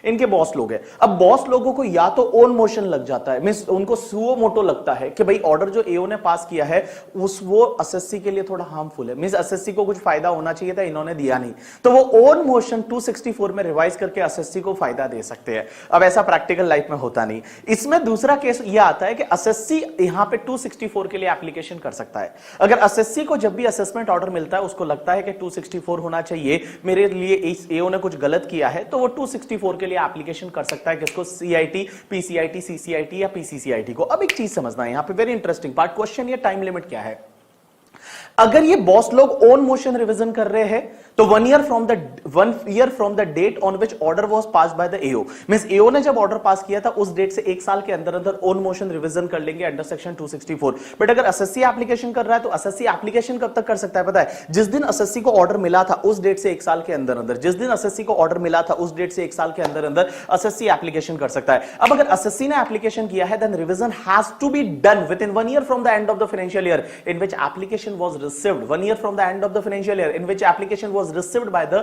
इनके बॉस लोग हैं, अब बॉस लोगों को या तो ओन मोशन लग जाता है, मींस उनको सुओ मोटो लगता है कि भाई ऑर्डर जो एओ ने पास किया है उस वो एसएससी के लिए थोड़ा हार्मफुल है, मींस एसएससी को कुछ फायदा होना चाहिए था, इन्होंने दिया नहीं, तो वो ओन मोशन 264 में रिवाइज करके एसएससी को फायदा दे सकते हैं। अब ऐसा प्रैक्टिकल लाइफ में होता नहीं। इसमें दूसरा केस ये आता है कि एसएससी यहां पे 264 के लिए एप्लीकेशन कर सकता है। अगर एसएससी को जब भी असेसमेंट ऑर्डर मिलता है उसको लगता है कि 264 होना चाहिए, मेरे लिए इस एओ ने कुछ गलत किया है, तो वो 264 के लिए एप्लीकेशन कर सकता है, किसको? सीआईटी, पीसीआईटी, सीसीआईटी या पीसीसीआईटी को। अब एक चीज समझना है यहां पे, वेरी इंटरेस्टिंग पार्ट, क्वेश्चन ये टाइम लिमिट क्या है। अगर ये बॉस लोग ओन मोशन रिवीजन कर रहे हैं तो 1 year from the date on which order was passed by the AO, means AO ने जब ऑर्डर पास किया था उस डेट से 1 साल के अंदर अंदर ओन मोशन रिवीजन कर लेंगे अंडर सेक्शन 264। बट अगर एसएससी एप्लीकेशन कर रहा है तो एसएससी एप्लीकेशन कब तक कर सकता है पता है? जिस दिन एसएससी को ऑर्डर मिला था उस डेट से 1 साल के अंदर अंदर, जिस दिन एसएससी को ऑर्डर मिला था उस डेट से 1 साल के अंदर अंदर एसएससी एप्लीकेशन कर सकता है। अब अगर एसएससी ने एप्लीकेशन किया है then revision has to be done within 1 year from the end of the financial year in which application was received, 1 year from the end of the financial year in which application was received by the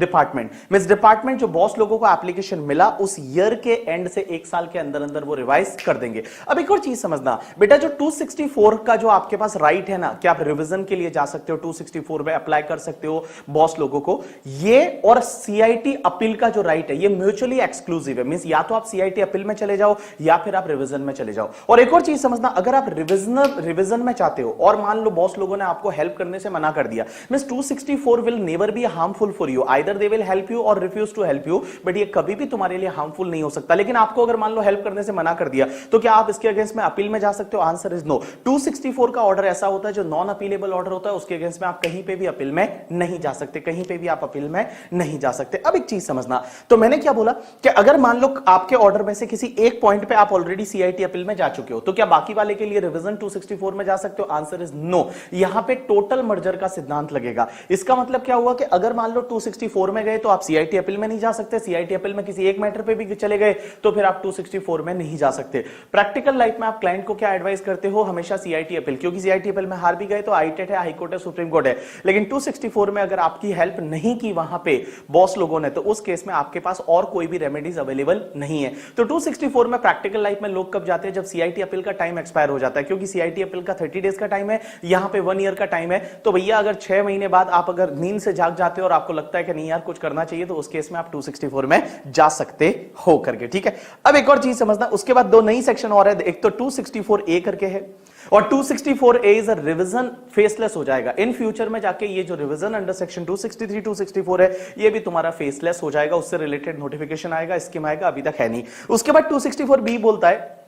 department, means department जो boss लोगों को application मिला उस year के and से 1 साल के अंदर अंदर वो रिवाइज कर देंगे। अब एक और चीज समझना बेटा, जो 264 का जो आपके पास राइट है ना कि आप रिवीजन के लिए जा सकते हो, 264 में अप्लाई कर सकते हो बॉस लोगों को, ये और सीआईटी अपील का जो राइट है ये म्यूचुअली एक्सक्लूसिव है, मींस या तो आप सीआईटी अपील में चले जाओ या फिर आप रिवीजन में चले जाओ। और एक और चीज समझना, अगर आप रिवीजन में चाहते हो और मान लो बॉस लोगों ने आपको हेल्प करने से मना कर दिया, means 264 will never be harmful for you, either they will help you और refuse to help you, but ये कभी भी तुम्हारे लिए हार्मफुल नहीं हो सकता। लेकिन आपको अगर मान लो हेल्प करने से मना कर दिया तो क्या आप इसके अगेंस्ट में अपील में जा सकते हो? Answer is no. 264 का ऑर्डर ऐसा होता है जो नॉन अपीलेबल ऑर्डर होता है, उसके अगेंस्ट में आप कहीं पे भी अपील में नहीं जा सकते, कहीं पे भी आप अपील में नहीं जा सकते। अब एक चीज समझना, तो मैंने क्या बोला कि अगर मान लो आपके ऑर्डर में से किसी एक पॉइंट पे आप ऑलरेडी सीआईटी अपील में जा चुके हो तो क्या बाकी वाले के लिए रिवीजन 264 में जा सकते हो? Answer is no. यहां पे टोटल मर्जर का सिद्धांत लगेगा। इसका मतलब क्या हुआ कि अगर मान लो 264 में गए तो आप सीआईटी अपील में नहीं जा सकते, सीआईटी अपील में किसी एक मैटर पे भी चले गए तो फिर आप 264 में नहीं जा सकते। प्रैक्टिकल लाइफ में आप क्लाइंट को क्या एडवाइस करते हो? हमेशा सीआईटी अपील, क्योंकि सीआईटी अपील में हार भी गए तो आईटेट है, हाई कोर्ट है, सुप्रीम कोर्ट है। लेकिन 264 में अगर आपकी हेल्प नहीं की वहां पे बॉस लोगों ने तो उस केस में आपके पास और कोई भी रेमेडीज अवेलेबल नहीं है। तो 264 में प्रैक्टिकल लाइफ में लोग कब जाते हैं? जब सीआईटी अपील का टाइम एक्सपायर हो जाता है, क्योंकि सीआईटी अपील का 30 डेज का टाइम है, यहां पे 1 ईयर का टाइम है। तो भैया अगर 6 महीने बाद आप अगर नींद से जाग जाते हो और आपको लगता है कि नहीं यार कुछ करना चाहिए तो उस केस में आप 264 में जा सकते हो करके, ठीक है। अब एक और चीज समझना, उसके बाद 2 नई सेक्शन और है, एक तो 264 ए करके है और 264A is a revision, faceless हो जाएगा इन फ्यूचर में जाके। ये जो रिवीजन अंडर सेक्शन 263 264 है ये भी तुम्हारा फेसलेस हो जाएगा, उससे रिलेटेड नोटिफिकेशन आएगा, स्कीम आएगा, अभी तक है नहीं। उसके बाद 264B बोलता है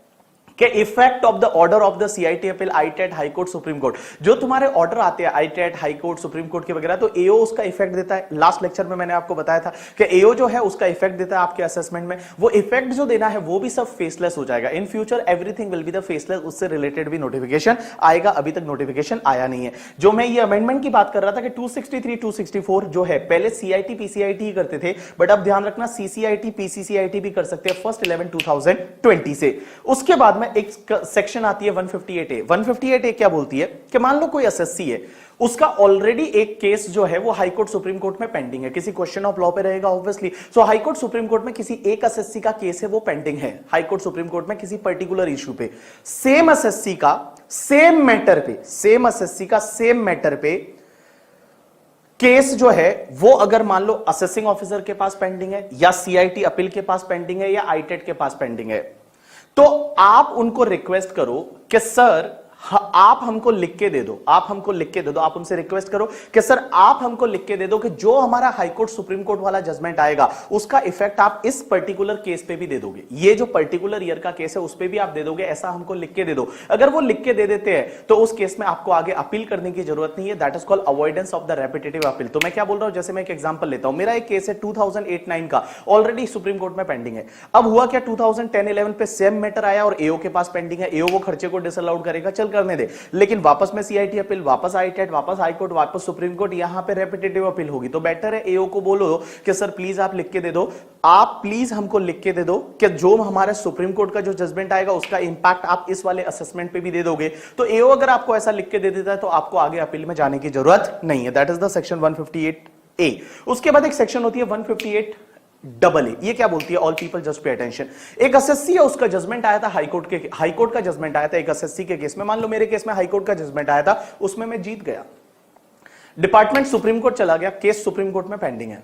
कि effect of the order of the CIT appeal, ITAT, high court, supreme court, जो तुम्हारे ऑर्डर आते हैं ITAT, high court, supreme court के वगैरह, तो एओ उसका इफेक्ट देता है। लास्ट लेक्चर में मैंने आपको बताया था कि एओ जो है उसका इफेक्ट देता है आपके असेसमेंट में। वो इफेक्ट जो देना है वो भी सब फेसलेस हो जाएगा in future, everything will be the faceless, उससे रिलेटेड भी नोटिफिकेशन आएगा, अभी तक नोटिफिकेशन आया नहीं है। जो मैं ये अमेंडमेंट की बात कर रहा था कि 263 264 जो है, पहले सीआईटी पीसीआईटी ही करते थे, बट अब ध्यान रखना सीसीआईटी पीसीसीआईटी भी कर सकते हैं 1 11 2020 से। उसके बाद में एक सेक्शन आती है 158A। 158A क्या बोलती है कि मान लो कोई एसएससी है, उसका ऑलरेडी एक केस जो है वो हाई कोर्ट सुप्रीम कोर्ट में पेंडिंग है, किसी क्वेश्चन ऑफ लॉ पे रहेगा ऑब्वियसली। सो हाई कोर्ट सुप्रीम कोर्ट में किसी एक एसएससी का केस है वो पेंडिंग है, हाई कोर्ट सुप्रीम कोर्ट में किसी पर्टिकुलर इशू पे, सेम एसएससी का सेम मैटर पे, सेम एसएससी का सेम मैटर पे केस जो है वो अगर मान लो असेसिंग ऑफिसर के पास पेंडिंग है, या सीआईटी अपील के पास पेंडिंग है, या आईटेट के पास पेंडिंग है, तो आप उनको रिक्वेस्ट करो कि सर आप हमको लिख के दे दो, आप हमको लिख के दे दो, आप उनसे रिक्वेस्ट करो कि सर आप हमको लिख के दे दो कि जो हमारा हाई कोर्ट सुप्रीम कोर्ट वाला जजमेंट आएगा उसका इफेक्ट आप इस पर्टिकुलर केस पे भी दे दोगे, ये जो पर्टिकुलर ईयर का केस है उस पे भी आप दे दोगे, ऐसा हमको लिख के दे दो। अगर वो लिख के दे देते हैं तो उस केस में आपको आगे अपील करने की जरूरत नहीं है, that is called avoidance of the repetitive appeal. तो मैं क्या बोल रहा हूं, जैसे मैं एक एग्जांपल लेता हूं, मेरा एक केस है 2008-9 का, ऑलरेडी सुप्रीम कोर्ट में पेंडिंग है। अब हुआ क्या, 2010-11 पे सेम मैटर आया और एओ के पास पेंडिंग है, एओ वो खर्चे को डिसअलाउड करेगा, चल करने दे, लेकिन वापस में सीआईटी अपील, वापस आईटेट, वापस हाई कोर्ट, वापस सुप्रीम कोर्ट, यहां पे रेपिटेटिव अपील होगी। तो बेटर है एओ को बोलो कि सर प्लीज आप लिख के दे दो, आप प्लीज हमको लिख के दे दो कि जो हमारे सुप्रीम कोर्ट का जो जजमेंट आएगा उसका इंपैक्ट आप इस वाले असेसमेंट पे भी दे दोगे। तो एओ अगर आपको ऐसा लिख के दे देता है तो आपको आगे अपील में जाने की जरूरत नहीं है। That is the section 158A। उसके बाद एक सेक्शन होती है 158AA। ये क्या बोलती है, all people just pay attention. एक एसएससी है, उसका जजमेंट आया था हाई कोर्ट का जजमेंट आया था एक एसएससी के केस में। मान लो मेरे केस में हाई कोर्ट का जजमेंट आया था, उसमें मैं जीत गया, डिपार्टमेंट सुप्रीम कोर्ट चला गया, केस सुप्रीम कोर्ट में पेंडिंग है।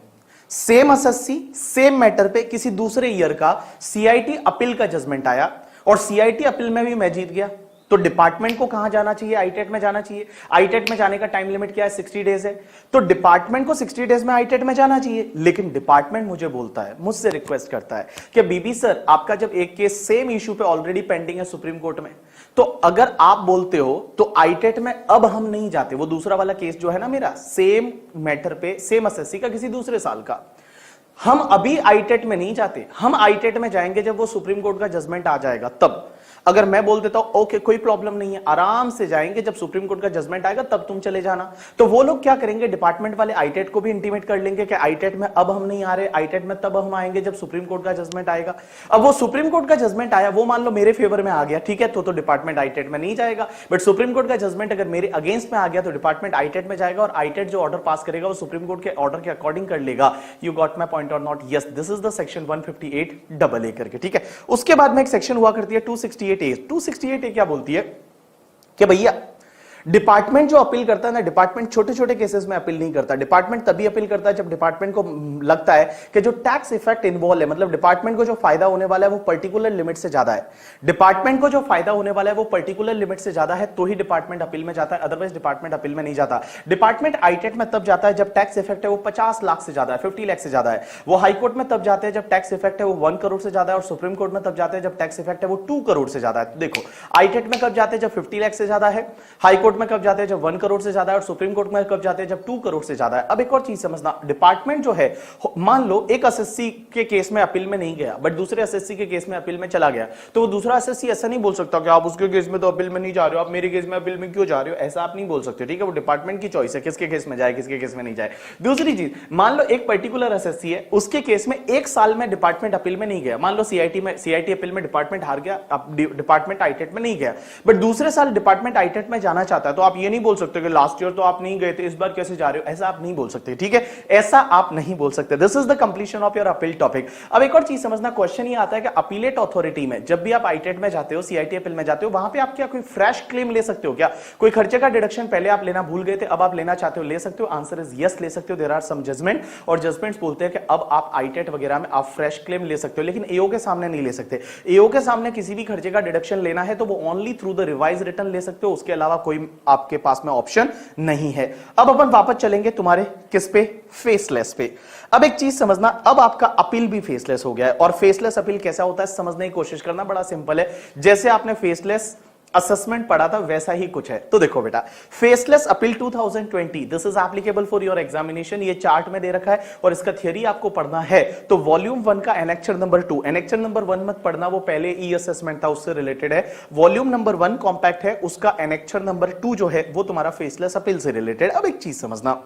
सेम एसएससी सेम मैटर पे किसी दूसरे ईयर का सीआईटी अपील का जजमेंट आया और सीआईटी अपील में भी मैं जीत गया, तो डिपार्टमेंट को कहां जाना चाहिए, आईटेट में जाना चाहिए। आईटेट में जाने का टाइम लिमिट क्या है, 60 डेज है, तो डिपार्टमेंट को 60 डेज में आईटेट में जाना चाहिए। लेकिन डिपार्टमेंट मुझे बोलता है, मुझसे रिक्वेस्ट करता है कि बीबी सर आपका जब एक केस सेम इशू पे ऑलरेडी पेंडिंग है सुप्रीम कोर्ट में, तो अगर आप बोलते हो तो आईटेट में अब हम नहीं जाते। वो दूसरा वाला केस जो है ना मेरा, सेम मैटर पे, सेम एसएससी का, किसी दूसरे साल का, हम अभी आईटेट में नहीं जाते, हम आईटेट में जाएंगे जब वो सुप्रीम कोर्ट का जजमेंट आ जाएगा तब। अगर मैं बोल देता हूं ओके कोई प्रॉब्लम नहीं है, आराम से जाएंगे, जब सुप्रीम कोर्ट का जजमेंट आएगा तब तुम चले जाना, तो वो लोग क्या करेंगे, डिपार्टमेंट वाले आईटेट को भी इंटीमेट कर लेंगे कि आईटेट में अब हम नहीं आ रहे, आईटेट में तब हम आएंगे जब सुप्रीम कोर्ट का जजमेंट आएगा। अब वो सुप्रीम कोर्ट का जजमेंट आया, वो मान लो मेरे फेवर में आ गया, ठीक है, तो डिपार्टमेंट आईटेट में नहीं जाएगा। बट सुप्रीम कोर्ट का जजमेंट अगर मेरे अगेंस्ट में आ गया तो डिपार्टमेंट आईटेट में जाएगा, और आईटेट जो ऑर्डर पास करेगा वो सुप्रीम कोर्ट के ऑर्डर के अकॉर्डिंग कर लेगा। यू गॉट माय पॉइंट और not? Yes, this is the section 158AA करके, ठीक है। उसके बाद में एक सेक्शन हुआ करती है 268A। 268A क्या बोलती है कि भैया डिपार्टमेंट जो अपील करता है ना, डिपार्टमेंट छोटे छोटे केसेस में अपील नहीं करता। डिपार्टमेंट तभी अपील करता है जब डिपार्टमेंट को लगता है कि जो टैक्स इफेक्ट इन्वॉल्व है, मतलब डिपार्टमेंट को जो फायदा होने वाला है वो पर्टिकुलर लिमिट से ज्यादा है, डिपार्टमेंट को जो फायदा होने वाला है वो पर्टिकुलर लिमिट से ज्यादा है, तो ही डिपार्टमेंट अपील में जाता है, अदरवाइज डिपार्टमेंट अपील में नहीं जाता। डिपार्टमेंट आईटेट में तब जाता है जब टैक्स इफेक्ट है वो 50 लाख से ज्यादा है, 50 लाख से ज्यादा है। वो हाईकोर्ट में तब जाते हैं जब टैक्स इफेक्ट है वो 1 करोड़ से ज्यादा है, और सुप्रीम कोर्ट में तब जाते हैं जब टैक्स इफेक्ट है वो 2 करोड़ से ज्यादा है। तो देखो आईटेट में कब जाते हैं जब 50 लाख से ज्यादा है, हाईकोर्ट में कब जाते हैं जब 1 करोड़ से ज्यादा है, और सुप्रीम कोर्ट में कब जाते हैं जब 2 करोड़ से ज्यादा है। अब एक और चीज समझना, डिपार्टमेंट जो है, मान लो एक एसएससी के केस में अपील में नहीं गया बट दूसरे एसएससी के केस में अपील में चला गया, तो वो दूसरा एसएससी ऐसा नहीं बोल सकता कि आप उसके केस में तो अपील में नहीं जा रहे हो, आप मेरे केस में अपील में क्यों जा रहे हो, ऐसा आप नहीं बोल सकते, ठीक है। वो डिपार्टमेंट की चॉइस है किसके केस में जाए, किसके केस में नहीं जाए। दूसरी चीज, मान लो एक पर्टिकुलर एसएससी है, उसके केस में एक साल में डिपार्टमेंट अपील में नहीं गया, मान लो सीआईटी अपील में डिपार्टमेंट हार गया, डिपार्टमेंट आईटेट में नहीं गया, बट दूसरे साल डिपार्टमेंट आईटेट में जाना चाहता चाहता है तो आप ये नहीं बोल सकते कि लास्ट ईयर तो आप नहीं गए थे, इस बार कैसे जा रहे हो, ऐसा आप नहीं बोल सकते, ठीक है, ऐसा आप नहीं बोल सकते। This is the completion of your appeal topic. अब एक और चीज समझना, क्वेश्चन ये आता है कि अपीलेट अथॉरिटी में जब भी आप आईटेट में जाते हो, सीआईटी अपील में जाते हो, वहां पे आप क्या कोई फ्रेश क्लेम ले सकते हो क्या? कोई खर्चे का डिडक्शन पहले आप लेना भूल गए थे, अब आप लेना चाहते हो, ले सकते हो? आंसर इज यस, ले सकते हो। देयर आर सम जजमेंट, और जजमेंट्स बोलते हैं कि अब आप आईटेट वगैरह में आप फ्रेश क्लेम ले सकते हो, लेकिन एओ के सामने नहीं ले सकते। एओ के सामने किसी भी खर्चे का डिडक्शन लेना है तो वो only through the revise return ले सकते हो, उसके अलावा कोई आपके पास में ऑप्शन नहीं है। अब अपन वापस चलेंगे तुम्हारे किस पे? फेसलेस पे। अब एक चीज समझना, अब आपका अपील भी फेसलेस हो गया है, और फेसलेस अपील कैसा होता है समझने की कोशिश करना, बड़ा सिंपल है। जैसे आपने फेसलेस असेसमेंट पढ़ा था वैसा ही कुछ है। तो देखो बेटा, faceless appeal 2020, this is applicable for your examination, ये चार्ट में दे रखा है, और इसका थियरी आपको पढ़ना है तो वॉल्यूम 1 का एनेक्चर नंबर 2, एनेक्चर नंबर 1 मत पढ़ना, वो पहले ई असेसमेंट था उससे रिलेटेड है। वॉल्यूम नंबर 1 कॉम्पैक्ट है, उसका एनेक्चर नंबर 2 जो है वो तुम्हारा फेसलेस अपील से रिलेटेड। अब एक चीज समझना,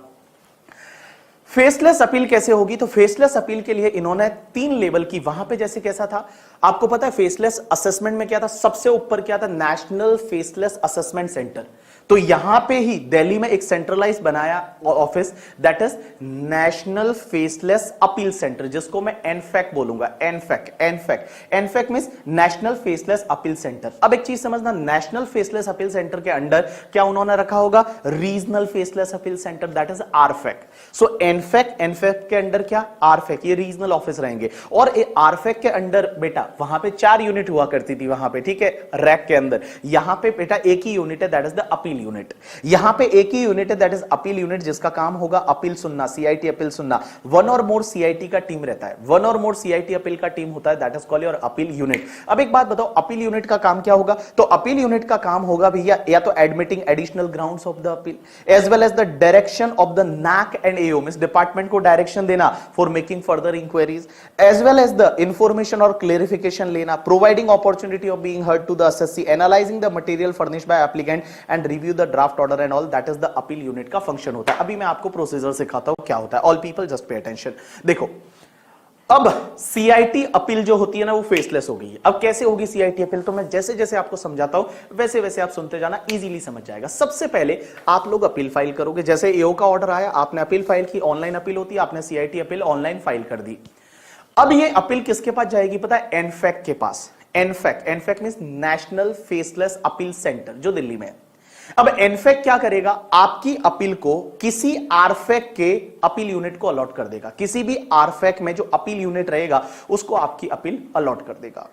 फेसलेस अपील कैसे होगी? तो फेसलेस अपील के लिए इन्होंने 3 लेवल की, वहां पे जैसे कैसा था आपको पता है, फेसलेस असेसमेंट में क्या था, सबसे ऊपर क्या था, नेशनल फेसलेस असेसमेंट सेंटर। तो यहां पे ही दिल्ली में एक सेंट्रलाइज बनाया office, that is national faceless appeal centre, जिसको मैं एनफैक बोलूंगा, NFAC means national faceless appeal centre. अब एक चीज समझना, नेशनल फेसलेस अपील सेंटर के अंडर क्या उन्होंने रखा होगा? Regional faceless appeal centre, that is RFAC. So NFAC के अंडर क्या? आरफैक, ये रीजनल ऑफिस रहेंगे। और आरफैक के अंडर बेटा वहां पे 4 यूनिट हुआ करती थी वहां पे, ठीक है, रैक के अंदर। यहां पे बेटा एक ही यूनिट है, that is the appeal unit. यहां पे एक ही यूनिट है, दैट इज अपील यूनिट, जिसका काम होगा अपील सुनना, सीआईटी अपील सुनना। वन और मोर सीआईटी का टीम रहता है, वन और मोर सीआईटी अपील का टीम होता है, that is called your appeal unit. अब एक बात बताओ, अपील यूनिट का काम क्या होगा? तो अपील यूनिट का काम होगा भैया या तो admitting additional grounds of the appeal, as well as the direction of the NAC and AO, means department को डायरेक्शन देना for making further inquiries, as well as the information और क्लेरिफिकेशन लेना, providing opportunity of being heard to the assessee, analysing the material furnished by applicant and review the draft order and all, that is the appeal unit का function होता है। अभी मैं आपको procedure सिखाता हूं क्या होता है। All people just pay attention. देखो, अब सीआईटी अपील जो होती है ना वो फेसलेस हो गई है। अब कैसे होगी सीआईटी अपील? तो मैं जैसे जैसे आपको समझाता हूं वैसे वैसे आप सुनते जाना, इजीली समझ जाएगा। सबसे पहले आप लोग अपील फाइल करोगे, जैसे एओ का ऑर्डर आया, आपने अपील फाइल की, ऑनलाइन अपील होती है, आपने सीआईटी अपील ऑनलाइन फाइल कर दी। अब ये अपील किसके पास जाएगी पता है? एनफैक के पास। NFAC means national faceless appeal centre, जो दिल्ली में है। अब एनफैक क्या करेगा? आपकी अपील को किसी आरफैक के अपील यूनिट को अलॉट कर देगा। किसी भी आरफैक में जो अपील यूनिट रहेगा उसको आपकी अपील अलॉट कर देगा।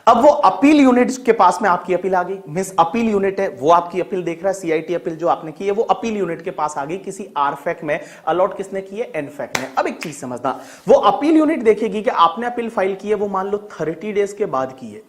अब वो अपील यूनिट के पास में आपकी अपील आ गई, मींस अपील यूनिट है वो आपकी अपील देख रहा है, सीआईटी अपील जो आपने की है वो अपील यूनिट के पास आ गई, किसी आरफैक में अलॉट किसने की है? एनफैक ने। अब एक चीज समझना, वो अपील यूनिट देखेगी कि आपने अपील फाइल की है, वो मान लो 30 डेज के बाद की है,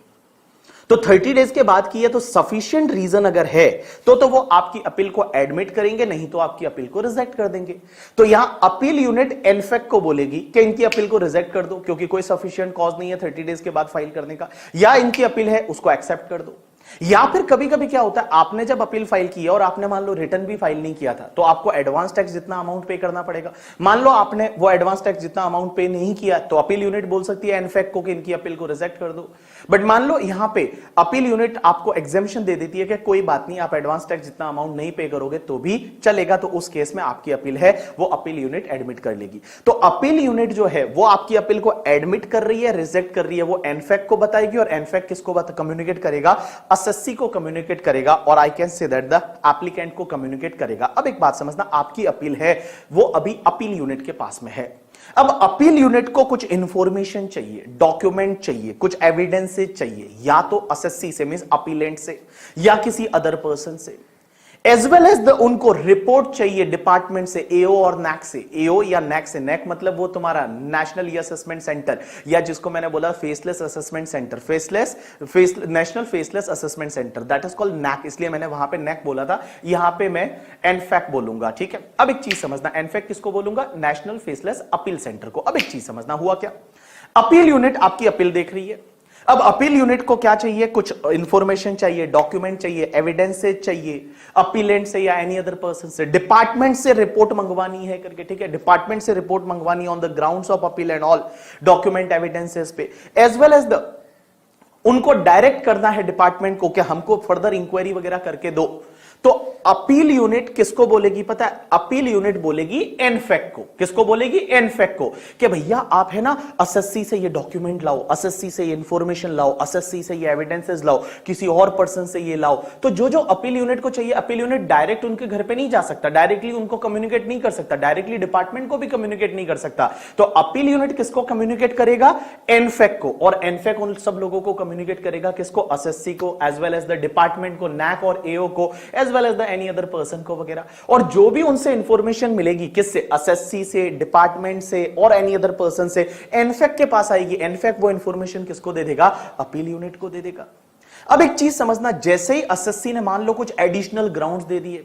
तो 30 डेज के बाद की है तो सफिशिएंट रीजन अगर है तो वो आपकी अपील को एडमिट करेंगे, नहीं तो आपकी अपील को रिजेक्ट कर देंगे। तो यहां अपील यूनिट एनफैक को बोलेगी कि इनकी अपील को रिजेक्ट कर दो क्योंकि कोई सफिशिएंट कॉज नहीं है 30 डेज के बाद फाइल करने का, या इनकी अपील है उसको एक्सेप्ट कर दो। या फिर कभी कभी क्या होता है, आपने जब अपील फाइल की और आपने मान लो रिटर्न भी फाइल नहीं किया था तो आपको एडवांस टैक्स जितना अमाउंट पे करना पड़ेगा। मान लो आपने वो एडवांस टैक्स जितना अमाउंट पे नहीं किया तो अपील यूनिट बोल सकती है एनफैक को कि इनकी अपील को रिजेक्ट कर दो। बट मान लो यहां पे अपील यूनिट आपको एग्जेम्पशन दे देती है कि कोई बात नहीं, आप एडवांस टैक्स जितना अमाउंट नहीं पे करोगे तो भी चलेगा, तो उस केस में आपकी अपील है वो अपील यूनिट एडमिट कर लेगी। तो अपील यूनिट जो है वो आपकी अपील को एडमिट कर रही है, रिजेक्ट कर रही है, वो एनफैक को बताएगी, और एनफैक किसको कम्युनिकेट करेगा? असेसी को कम्युनिकेट करेगा, और I can say that the applicant को कम्युनिकेट करेगा। अब एक बात समझना, आपकी अपील है वो अभी अपील यूनिट के पास में है। अब अपील यूनिट को कुछ इंफॉर्मेशन चाहिए, डॉक्यूमेंट चाहिए, कुछ एविडेंसेस चाहिए, या तो असेसी से मींस अपीलेंट से, या किसी अदर पर्सन से, एज वेल एज उनको रिपोर्ट चाहिए डिपार्टमेंट से, एओ और नैक से। एओ या नैक से, नैक मतलब वो तुम्हारा नेशनल ई असेसमेंट सेंटर, या जिसको मैंने बोला faceless assessment centre, national faceless assessment centre, that is called NAC, इसलिए मैंने वहां पे नैक बोला था, यहां पे मैं एनफैक बोलूंगा, ठीक है। अब एक चीज समझना, एनफैक किसको बोलूंगा? नेशनल फेसलेस अपील सेंटर को। अब एक चीज समझना, हुआ क्या? अपील यूनिट आपकी अपील देख रही है। अब अपील यूनिट को क्या चाहिए? कुछ इंफॉर्मेशन चाहिए, डॉक्यूमेंट चाहिए, एविडेंसेस चाहिए, अपीलेंट से या एनी अदर पर्सन से, डिपार्टमेंट से रिपोर्ट मंगवानी है करके, ठीक है, डिपार्टमेंट से report Mangwani on the grounds of appeal and all document evidences पे, एज वेल एज उनको डायरेक्ट करना है डिपार्टमेंट को कि हमको फर्दर इंक्वायरी वगैरह करके दो। तो अपील यूनिट किसको बोलेगी पता है? अपील यूनिट बोलेगी एनफेक को। किसको बोलेगी? एनफेक को। कि भैया आप है ना एसएससी से ये डॉक्यूमेंट लाओ, एसएससी से ये इंफॉर्मेशन लाओ, एसएससी से ये एविडेंसेस लाओ, किसी और पर्सन से ये लाओ। तो जो जो अपील यूनिट को चाहिए, अपील यूनिट डायरेक्ट उनके घर पे नहीं जा सकता, डायरेक्टली उनको कम्युनिकेट नहीं कर सकता, डायरेक्टली डिपार्टमेंट को भी कम्युनिकेट नहीं कर सकता। तो अपील यूनिट किसको कम्युनिकेट करेगा? एनफेक को। और एनफेक उन सब लोगों को कम्युनिकेट करेगा किसको? एसएससी को, as well as the department को, नैक और एओ को, as well as the any other person को वगैरह। और जो भी उनसे इंफॉर्मेशन मिलेगी किससे? एसएससी से, डिपार्टमेंट से और एनी अदर पर्सन से, एनफेक के पास आएगी। एनफेक वो इंफॉर्मेशन किसको दे देगा? अपील यूनिट को दे देगा। अब एक चीज समझना, जैसे ही एसएससी ने मान लो कुछ एडिशनल ग्राउंड्स दे दिए,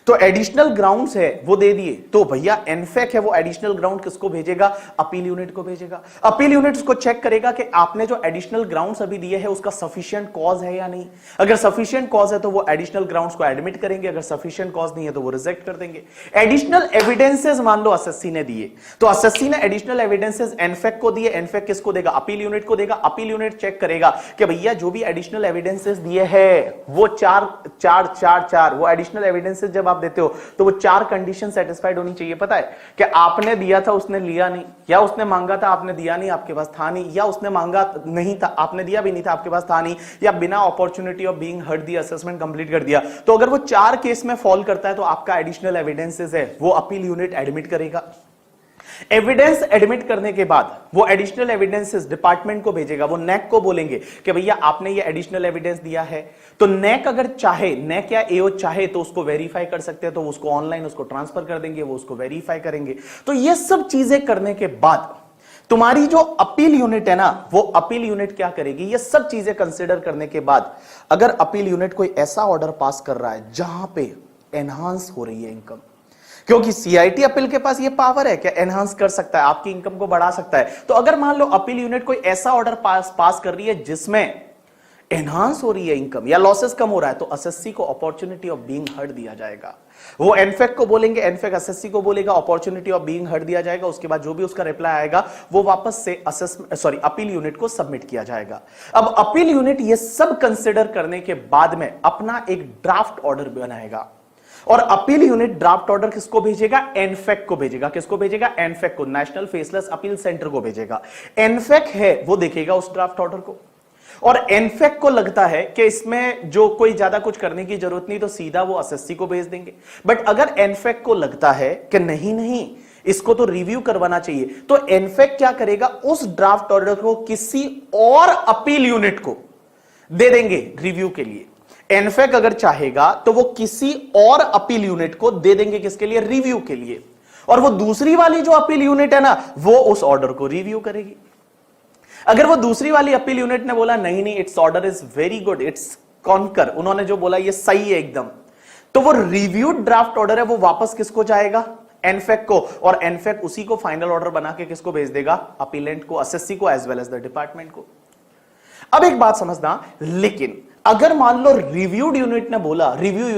तो एडिशनल ग्राउंड्स है वो दे दिए, तो भैया एनफेक है वो एडिशनल ग्राउंड किसको भेजेगा? अपील यूनिट को भेजेगा। अपील यूनिट उसको चेक करेगा कि आपने जो एडिशनल ग्राउंड्स अभी दिए है उसका सफिशिएंट कॉज है या नहीं। अगर सफिशिएंट कॉज है तो वो एडिशनल ग्राउंड्स को एडमिट करेंगे, अगर सफिशिएंट कॉज नहीं है तो वो रिजेक्ट कर देंगे। एडिशनल एविडेंसेस मान लो एसएससी ने दिए, तो एसएससी ने एडिशनल एविडेंसेस एनफेक को दिए, एनफेक किसको देगा? अपील यूनिट को देगा। अपील यूनिट चेक करेगा कि भैया जो भी एडिशनल एविडेंसेस दिए हैं वो चार वो एडिशनल एविडेंसेस जब आप देते हो तो वो 4 कंडीशन सेटिस्फाइड होनी चाहिए। पता है कि आपने दिया था उसने लिया नहीं, या उसने मांगा था आपने दिया नहीं, आपके पास था नहीं, या उसने मांगा नहीं था आपने दिया भी नहीं था, आपके पास था नहीं, या बिना opportunity of being heard the assessment complete कर दिया। तो अगर वो 4 केस में फॉल करता है तो आपका एडिशनल एविडेंसेस है वो अपील यूनिट एडमिट करेगा। एविडेंस एडमिट करने के बाद वो एडिशनल एविडेंसेस डिपार्टमेंट को भेजेगा। वो नैक को बोलेंगे कि भैया आपने ये एडिशनल एविडेंस दिया है, तो नैक अगर चाहे, नैक या एओ चाहे तो उसको वेरीफाई कर सकते हैं, तो उसको ऑनलाइन उसको ट्रांसफर कर देंगे, वो उसको वेरीफाई करेंगे। तो ये सब चीजें करने के बाद तुम्हारी जो अपील यूनिट है ना, वो अपील यूनिट क्या करेगी? ये सब चीजें कंसिडर करने के बाद अगर अपील यूनिट कोई ऐसा ऑर्डर पास कर रहा है जहां पे एनहांस हो रही है इनकम, क्योंकि सीआईटी अपील के पास ये पावर है कि एनहांस कर सकता है, आपकी इनकम को बढ़ा सकता है। तो अगर मान लो अपील यूनिट कोई ऐसा ऑर्डर पास कर रही है जिसमें एनहांस हो रही है इनकम या लॉसेस कम हो रहा है, तो एसएससी को अपॉर्चुनिटी ऑफ बीइंग हर्ड दिया जाएगा। वो एनफेक को बोलेंगे, एनफेक एसएससी को बोलेगा, अपॉर्चुनिटी ऑफ बीइंग हर्ड दिया जाएगा। उसके बाद जो भी उसका रिप्लाई आएगा वो वापस से अपील यूनिट को सबमिट किया जाएगा। अब अपील यूनिट ये सब कंसिडर करने के बाद में अपना एक ड्राफ्ट ऑर्डर बनाएगा, और अपील यूनिट ड्राफ्ट ऑर्डर किसको भेजेगा? एनफेक को भेजेगा। किसको भेजेगा? एनफेक को, नेशनल फेसलेस अपील सेंटर को भेजेगा। एनफेक है वो देखेगा उस ड्राफ्ट ऑर्डर को, और एनफेक को लगता है कि इसमें जो कोई ज्यादा कुछ करने की जरूरत नहीं, तो सीधा वो एसएससी को भेज देंगे। बट अगर एनफेक को लगता है कि नहीं इसको तो रिव्यू करवाना चाहिए, तो एनफेक क्या करेगा? उस ड्राफ्ट ऑर्डर को किसी और अपील यूनिट को दे देंगे रिव्यू के लिए। एनफेक अगर चाहेगा तो वो किसी और अपील यूनिट को दे देंगे, किसके लिए? रिव्यू के लिए। और वो दूसरी वाली जो अपील यूनिट है ना, वो उस ऑर्डर को रिव्यू करेगी। अगर वो दूसरी वाली अपील यूनिट ने बोला नहीं it's order is very good, it's conquer, उन्होंने जो बोला ये सही है एकदम, तो वो रिव्यूड ड्राफ्ट ऑर्डर है वो वापस किसको जाएगा? एनफेक को। और एनफेक उसी को फाइनल ऑर्डर बना के किसको भेज देगा? अपीलेंट को, एसएससी को, as well as the department को। अब एक बात समझना, लेकिन अगर मान लो रिव्यू यूनिट ने बोला, review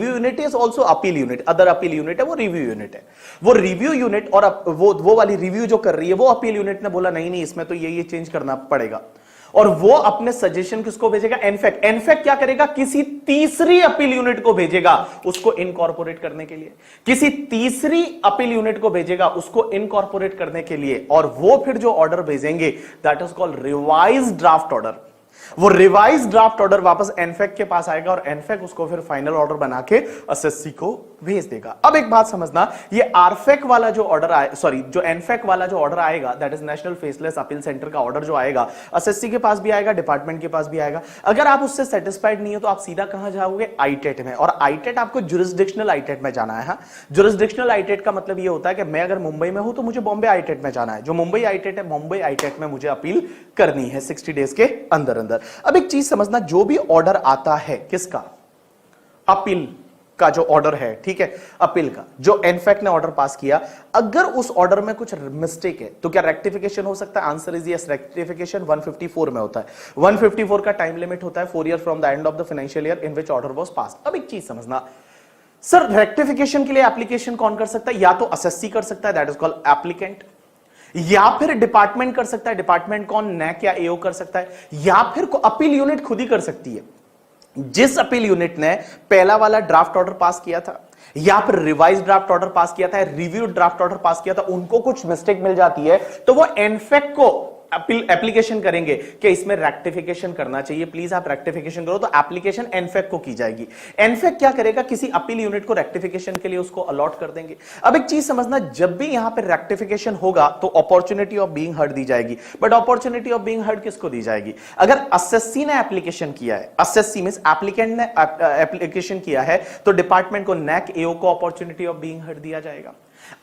unit is also appeal unit, other appeal unit है, वो रिव्यू यूनिट है। वो रिव्यू यूनिट और वो वाली रिव्यू जो कर रही है वो अपील यूनिट ने बोला नहीं इसमें तो ये चेंज करना पड़ेगा, और वो अपने सजेशन किसको भेजेगा? एनफेक। एनफेक क्या करेगा? किसी तीसरी अपील यूनिट को भेजेगा उसको इनकॉर्पोरेट करने के लिए, किसी तीसरी अपील यूनिट को भेजेगा उसको इनकॉर्पोरेट करने के लिए, और वो फिर जो ऑर्डर भेजेंगे that is called revise draft order. वो रिवाइज ड्राफ्ट ऑर्डर वापस एनफेक के पास आएगा, और एनफेक उसको फिर फाइनल ऑर्डर बना के एसएससी को भेज देगा। अब एक बात समझना, ये आरफेक वाला जो ऑर्डर जो एनफेक वाला जो ऑर्डर आएगा, that is national faceless appeal centre का ऑर्डर जो आएगा, एसएससी के पास भी आएगा, डिपार्टमेंट के पास भी आएगा। अगर आप उससे सेटिस्फाइड नहीं हो तो आप सीधा कहां जाओगे? आईटेट में। और आईटेट आपको जुरिस्डिक्शनल आईटेट में जाना है। जुरिस्डिक्शनल आईटेट का मतलब ये होता है कि मैं अगर मुंबई में हूं तो मुझे बॉम्बे आईटेट में जाना है। जो मुंबई आईटेट है, मुंबई आईटेट में मुझे अपील करनी है 60 डेज के अंदर अंदर। अब एक चीज समझना, जो भी ऑर्डर आता है किसका? अपील का जो ऑर्डर है, ठीक है, अपील का जो एनफेक ने ऑर्डर पास किया, अगर उस ऑर्डर में कुछ मिस्टेक है तो क्या रेक्टिफिकेशन हो सकता है? आंसर इज यस, रेक्टिफिकेशन 154 में होता है। 154 का टाइम लिमिट होता है 4 year from the end of the financial year in which order was passed. अब एक चीज समझना सर, रेक्टिफिकेशन के लिए एप्लीकेशन कौन कर सकता है? या तो एसएससी कर सकता है, दैट इज कॉल्ड एप्लीकेंट, या फिर डिपार्टमेंट कर सकता है। डिपार्टमेंट कौन? नैक या एओ कर सकता है, या फिर अपील यूनिट खुद ही कर सकती है। जिस अपील यूनिट ने पहला वाला ड्राफ्ट ऑर्डर पास किया था या फिर रिवाइज ड्राफ्ट ऑर्डर पास किया था, रिव्यू ड्राफ्ट ऑर्डर पास किया था, उनको कुछ मिस्टेक मिल जाती है तो वो एनफेक को एप्लीकेशन करेंगे कि इसमें रेक्टिफिकेशन करना चाहिए, प्लीज आप रेक्टिफिकेशन करो, तो एप्लीकेशन एनफेक को की जाएगी। एनफेक क्या करेगा, किसी अपील यूनिट को रेक्टिफिकेशन के लिए उसको अलॉट कर देंगे। अब एक चीज समझना, जब भी यहां पर रेक्टिफिकेशन होगा तो अपॉर्चुनिटी ऑफ बीइंग हर्ड दी जाएगी, but opportunity of being heard किसको दी जाएगी? अगर असेसी ने एप्लीकेशन किया है, असेसी मींस एप्लीकेंट ने एप्लीकेशन किया है, तो डिपार्टमेंट को नैक एओ को अपॉर्चुनिटी ऑफ बीइंग हर्ड दिया जाएगा।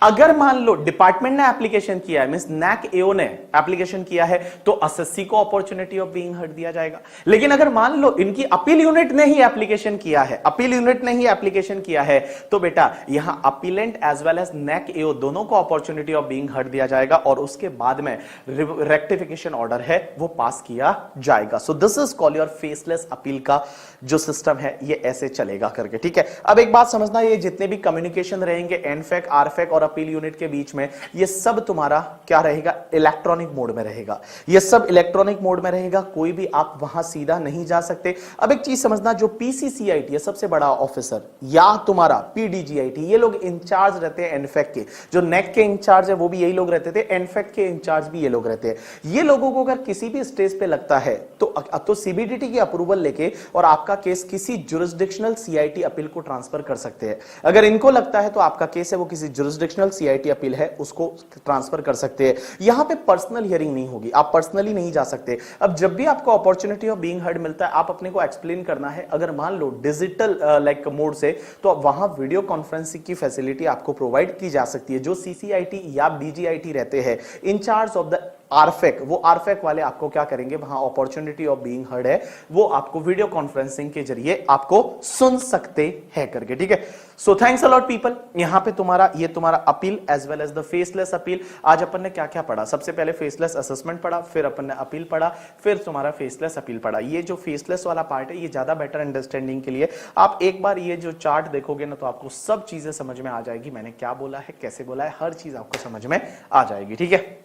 अगर मान लो डिपार्टमेंट ने एप्लीकेशन किया है, मींस नैक एओ ने एप्लीकेशन किया है, तो असेसी को अपॉर्चुनिटी ऑफ बीइंग हर्ड दिया जाएगा। लेकिन अगर मान लो इनकी अपील यूनिट ने ही एप्लीकेशन किया है, अपील यूनिट ने ही एप्लीकेशन किया है, तो बेटा यहां appellant as well as NeAC AO दोनों को अपॉर्चुनिटी ऑफ बीइंग हर्ड दिया जाएगा और उसके बाद में रेक्टिफिकेशन ऑर्डर है वो पास किया जाएगा। So this is call your faceless appeal का जो सिस्टम है ये ऐसे चलेगा करके, ठीक है। अब एक बात समझना, ये जितने भी कम्युनिकेशन रहेंगे एनफेक, आरफेक और अपील यूनिट के बीच में, ये सब तुम्हारा क्या रहेगा, इलेक्ट्रॉनिक मोड में रहेगा। ये सब इलेक्ट्रॉनिक मोड में रहेगा, कोई भी आप वहां सीधा नहीं जा सकते। अब एक चीज समझना, जो पीसीसीआईटी है सबसे बड़ा ऑफिसर, या तुम्हारा पीडीजीआईटी, ये लोग इंचार्ज रहते हैं एनफेक के। जो नेक के इंचार्ज है वो भी यही लोग रहते थे, एनफेक के इंचार्ज भी ये लोग रहते हैं। ये लोगों को अगर किसी भी स्टेज पे लगता है तो सीबीडीटी की अप्रूवल लेके और आपका केस किसी जुरिस्डिक्शनल सीआईटी अपील को ट्रांसफर कर सकते हैं। अगर इनको लगता है तो आपका केस है वो किसी जुरिस्डिक्शनल सीआईटी अपील है उसको ट्रांसफर कर सकते हैं। यहां पे पर्सनल हियरिंग नहीं होगी, आप पर्सनली नहीं जा सकते। अब जब भी आपको अपॉर्चुनिटी ऑफ बीइंग हर्ड मिलता है, आप अपने को एक्सप्लेन करना है। अगर मान लो डिजिटल लाइक मोड से, तो वहां वीडियो कॉन्फ्रेंसिंग की फैसिलिटी आपको प्रोवाइड की जा सकती है। जो सीसीआईटी या बीजीआईटी रहते हैं इंचार्ज ऑफ द आरफेक, वो आरफेक वाले आपको क्या करेंगे, वहां अपॉर्चुनिटी ऑफ बीइंग हर्ड है वो आपको वीडियो कॉन्फ्रेंसिंग के जरिए आपको सुन सकते हैं करके, ठीक है। So thanks a lot people. यहां पे ये तुम्हारा appeal as well as the faceless appeal. आज अपन ने क्या क्या पढ़ा, सबसे पहले फेसलेस असेसमेंट पढ़ा, फिर अपन ने अपील पढ़ा, फिर तुम्हारा फेसलेस अपील पढ़ा। ये जो फेसलेस वाला पार्ट है ये ज्यादा बेटर अंडरस्टैंडिंग के लिए आप एक बार ये जो चार्ट देखोगे ना तो आपको सब चीजें समझ में आ जाएगी, मैंने क्या बोला है, कैसे बोला है, हर चीज आपको समझ में आ जाएगी, ठीक है।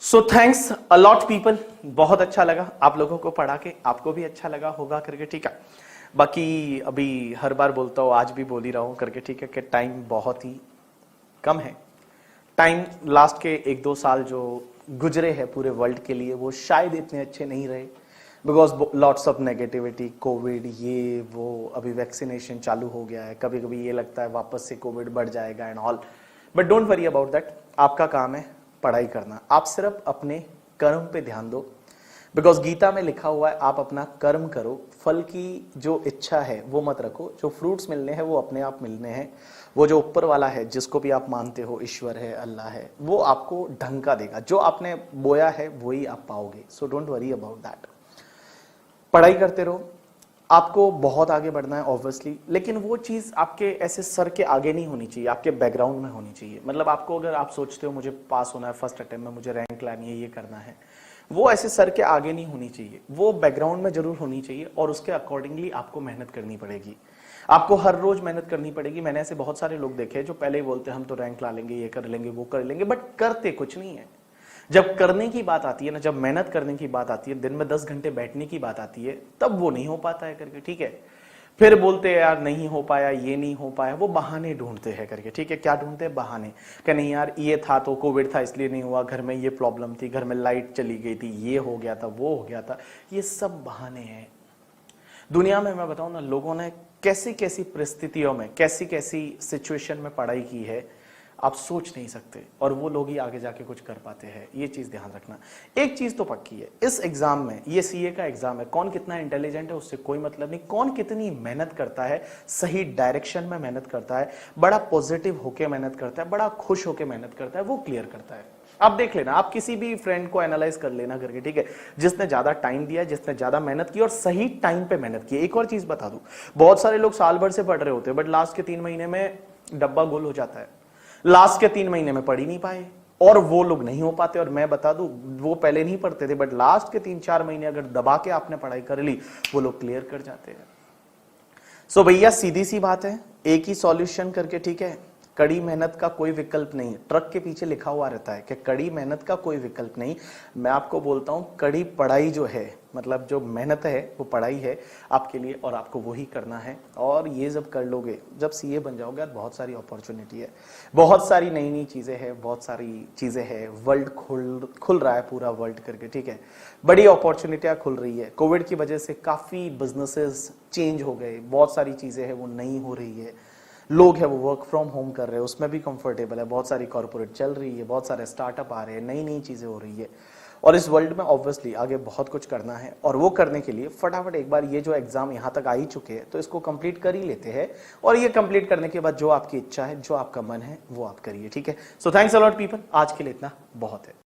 सो थैंक्स अलॉट पीपल, बहुत अच्छा लगा आप लोगों को पढ़ा के, आपको भी अच्छा लगा होगा करके, ठीक है। बाकी अभी हर बार बोलता हूं, आज भी बोल ही रहा हूं करके, ठीक है, कि टाइम बहुत ही कम है। टाइम लास्ट के 1-2 साल जो गुजरे हैं पूरे वर्ल्ड के लिए वो शायद इतने अच्छे नहीं रहे, because lots of negativity, Covid, ये वो, अभी वैक्सीनेशन चालू हो गया है, कभी कभी ये लगता है वापस से कोविड बढ़ जाएगा and all, but don't worry about that. आपका काम है पढ़ाई करना, आप सिर्फ अपने कर्म पे ध्यान दो, बिकॉज गीता में लिखा हुआ है आप अपना कर्म करो, फल की जो इच्छा है वो मत रखो, जो फ्रूट्स मिलने हैं वो अपने आप मिलने हैं। वो जो ऊपर वाला है जिसको भी आप मानते हो, ईश्वर है, अल्लाह है, वो आपको ढंग का देगा, जो आपने बोया है वही आप पाओगे। So don't worry about that. पढ़ाई करते रहो, आपको बहुत आगे बढ़ना है ऑब्वियसली, लेकिन वो चीज आपके ऐसे सर के आगे नहीं होनी चाहिए, आपके बैकग्राउंड में होनी चाहिए। मतलब आपको अगर आप सोचते हो मुझे पास होना है फर्स्ट अटेम्प्ट में, मुझे रैंक लानी है, ये करना है, वो ऐसे सर के आगे नहीं होनी चाहिए, वो बैकग्राउंड में जरूर होनी चाहिए और उसके अकॉर्डिंगली आपको मेहनत करनी पड़ेगी। आपको हर रोज मेहनत करनी पड़ेगी। मैंने ऐसे बहुत सारे लोग देखे जो पहले ही बोलते हैं हम तो रैंक ला लेंगे, ये कर लेंगे, वो कर लेंगे, बट करते कुछ नहीं है। जब करने की बात आती है ना, जब मेहनत करने की बात आती है, दिन में 10 घंटे बैठने की बात आती है, तब वो नहीं हो पाता है करके, ठीक है। फिर बोलते हैं यार नहीं हो पाया, ये नहीं हो पाया, वो बहाने ढूंढते हैं करके, ठीक है। क्या ढूंढते हैं? बहाने, कि नहीं यार ये था तो कोविड था इसलिए नहीं हुआ, घर में ये प्रॉब्लम थी, घर में लाइट चली गई थी, ये हो गया था, वो हो गया था, ये सब बहाने हैं। दुनिया में मैं बताऊं ना, लोगों ने कैसी कैसी परिस्थितियों में, कैसी कैसी सिचुएशन में पढ़ाई की है, आप सोच नहीं सकते, और वो लोग ही आगे जाके कुछ कर पाते हैं। ये चीज ध्यान रखना। एक चीज तो पक्की है, इस एग्जाम में, ये सीए का एग्जाम है, कौन कितना इंटेलिजेंट है उससे कोई मतलब नहीं, कौन कितनी मेहनत करता है, सही डायरेक्शन में मेहनत करता है, बड़ा पॉजिटिव होकर मेहनत करता है, बड़ा खुश होकर मेहनत करता है, वो क्लियर करता है। आप देख लेना, आप किसी भी फ्रेंड को एनालाइज कर लेना करके, ठीक है, जिसने ज्यादा टाइम दिया, जिसने ज्यादा मेहनत की और सही टाइम पे मेहनत की। एक और चीज बता दूं, बहुत सारे लोग साल भर से पढ़ रहे होते हैं, बट लास्ट के 3 महीने में डब्बा गोल हो जाता है, लास्ट के 3 महीने में पढ़ ही नहीं पाए, और वो लोग नहीं हो पाते। और मैं बता दूं, वो पहले नहीं पढ़ते थे, बट लास्ट के 3-4 महीने अगर दबा के आपने पढ़ाई कर ली, वो लोग क्लियर कर जाते हैं। सो भैया सीधी सी बात है, एक ही सॉल्यूशन करके, ठीक है, कड़ी मेहनत का कोई विकल्प नहीं। ट्रक के पीछे लिखा हुआ रहता है कि कड़ी मेहनत का कोई विकल्प नहीं। मैं आपको बोलता हूं, कड़ी पढ़ाई जो है, मतलब जो मेहनत है वो पढ़ाई है आपके लिए और आपको वही करना है। और ये जब कर लोगे, जब सीए बन जाओगे यार, बहुत सारी अपॉर्चुनिटी है, बहुत सारी नई नई चीज़ें हैं, बहुत सारी चीज़ें हैं, वर्ल्ड खुल रहा है पूरा वर्ल्ड करके, ठीक है। बड़ी अपॉर्चुनिटियाँ खुल रही है। कोविड की वजह से काफ़ी बिजनेसेस चेंज हो गए, बहुत सारी चीज़ें हैं वो नई हो रही है, लोग हैं वो वर्क फ्रॉम होम कर रहे हैं, उसमें भी कंफर्टेबल है, बहुत सारी कॉर्पोरेट चल रही है, बहुत सारे स्टार्टअप आ रहे हैं, नई नई चीज़ें हो रही है। और इस वर्ल्ड में ऑब्वियसली आगे बहुत कुछ करना है, और वो करने के लिए फटाफट एक बार ये जो एग्जाम यहाँ तक आ ही चुके हैं तो इसको कंप्लीट कर ही लेते हैं, और ये कंप्लीट करने के बाद जो आपकी इच्छा है, जो आपका मन है, वो आप करिए, ठीक है। So thanks a lot people, आज के लिए इतना बहुत है।